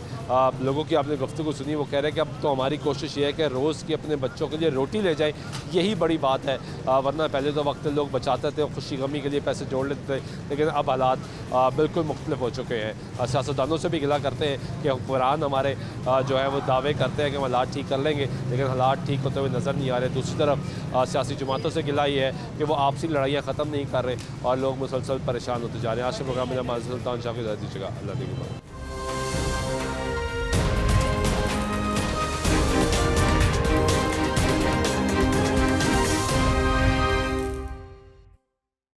लोगों की आपने गुफ्तगू सुनी वो कह रहे हैं कि अब तो हमारी कोशिश ये है कि रोज़ की अपने बच्चों के लिए रोटी ले जाएं यही बड़ी बात है वरना पहले तो वक्त लोग बचाते थे खुशी गमी के लिए पैसे जोड़ लेते थे लेकिन अब हालात बिल्कुल मुख्तलिफ हो चुके हैं सियासतदानों से भी गिला करते हैं कि हुक्मरान हमारे जो है वो दावे करते हैं कि हम हालात ठीक कर लेंगे लेकिन हालात ठीक होते हुए नज़र नहीं आ रहे दूसरी तरफ सियासी जमातों से गिला ये है कि वो आपसी लड़ाइयाँ ख़त्म नहीं कर रहे और लोग मुसलसल परेशान होते जा रहे हैं आज के प्रोग्राम में सुल्तान शाह की दीजिएगा अल्लाह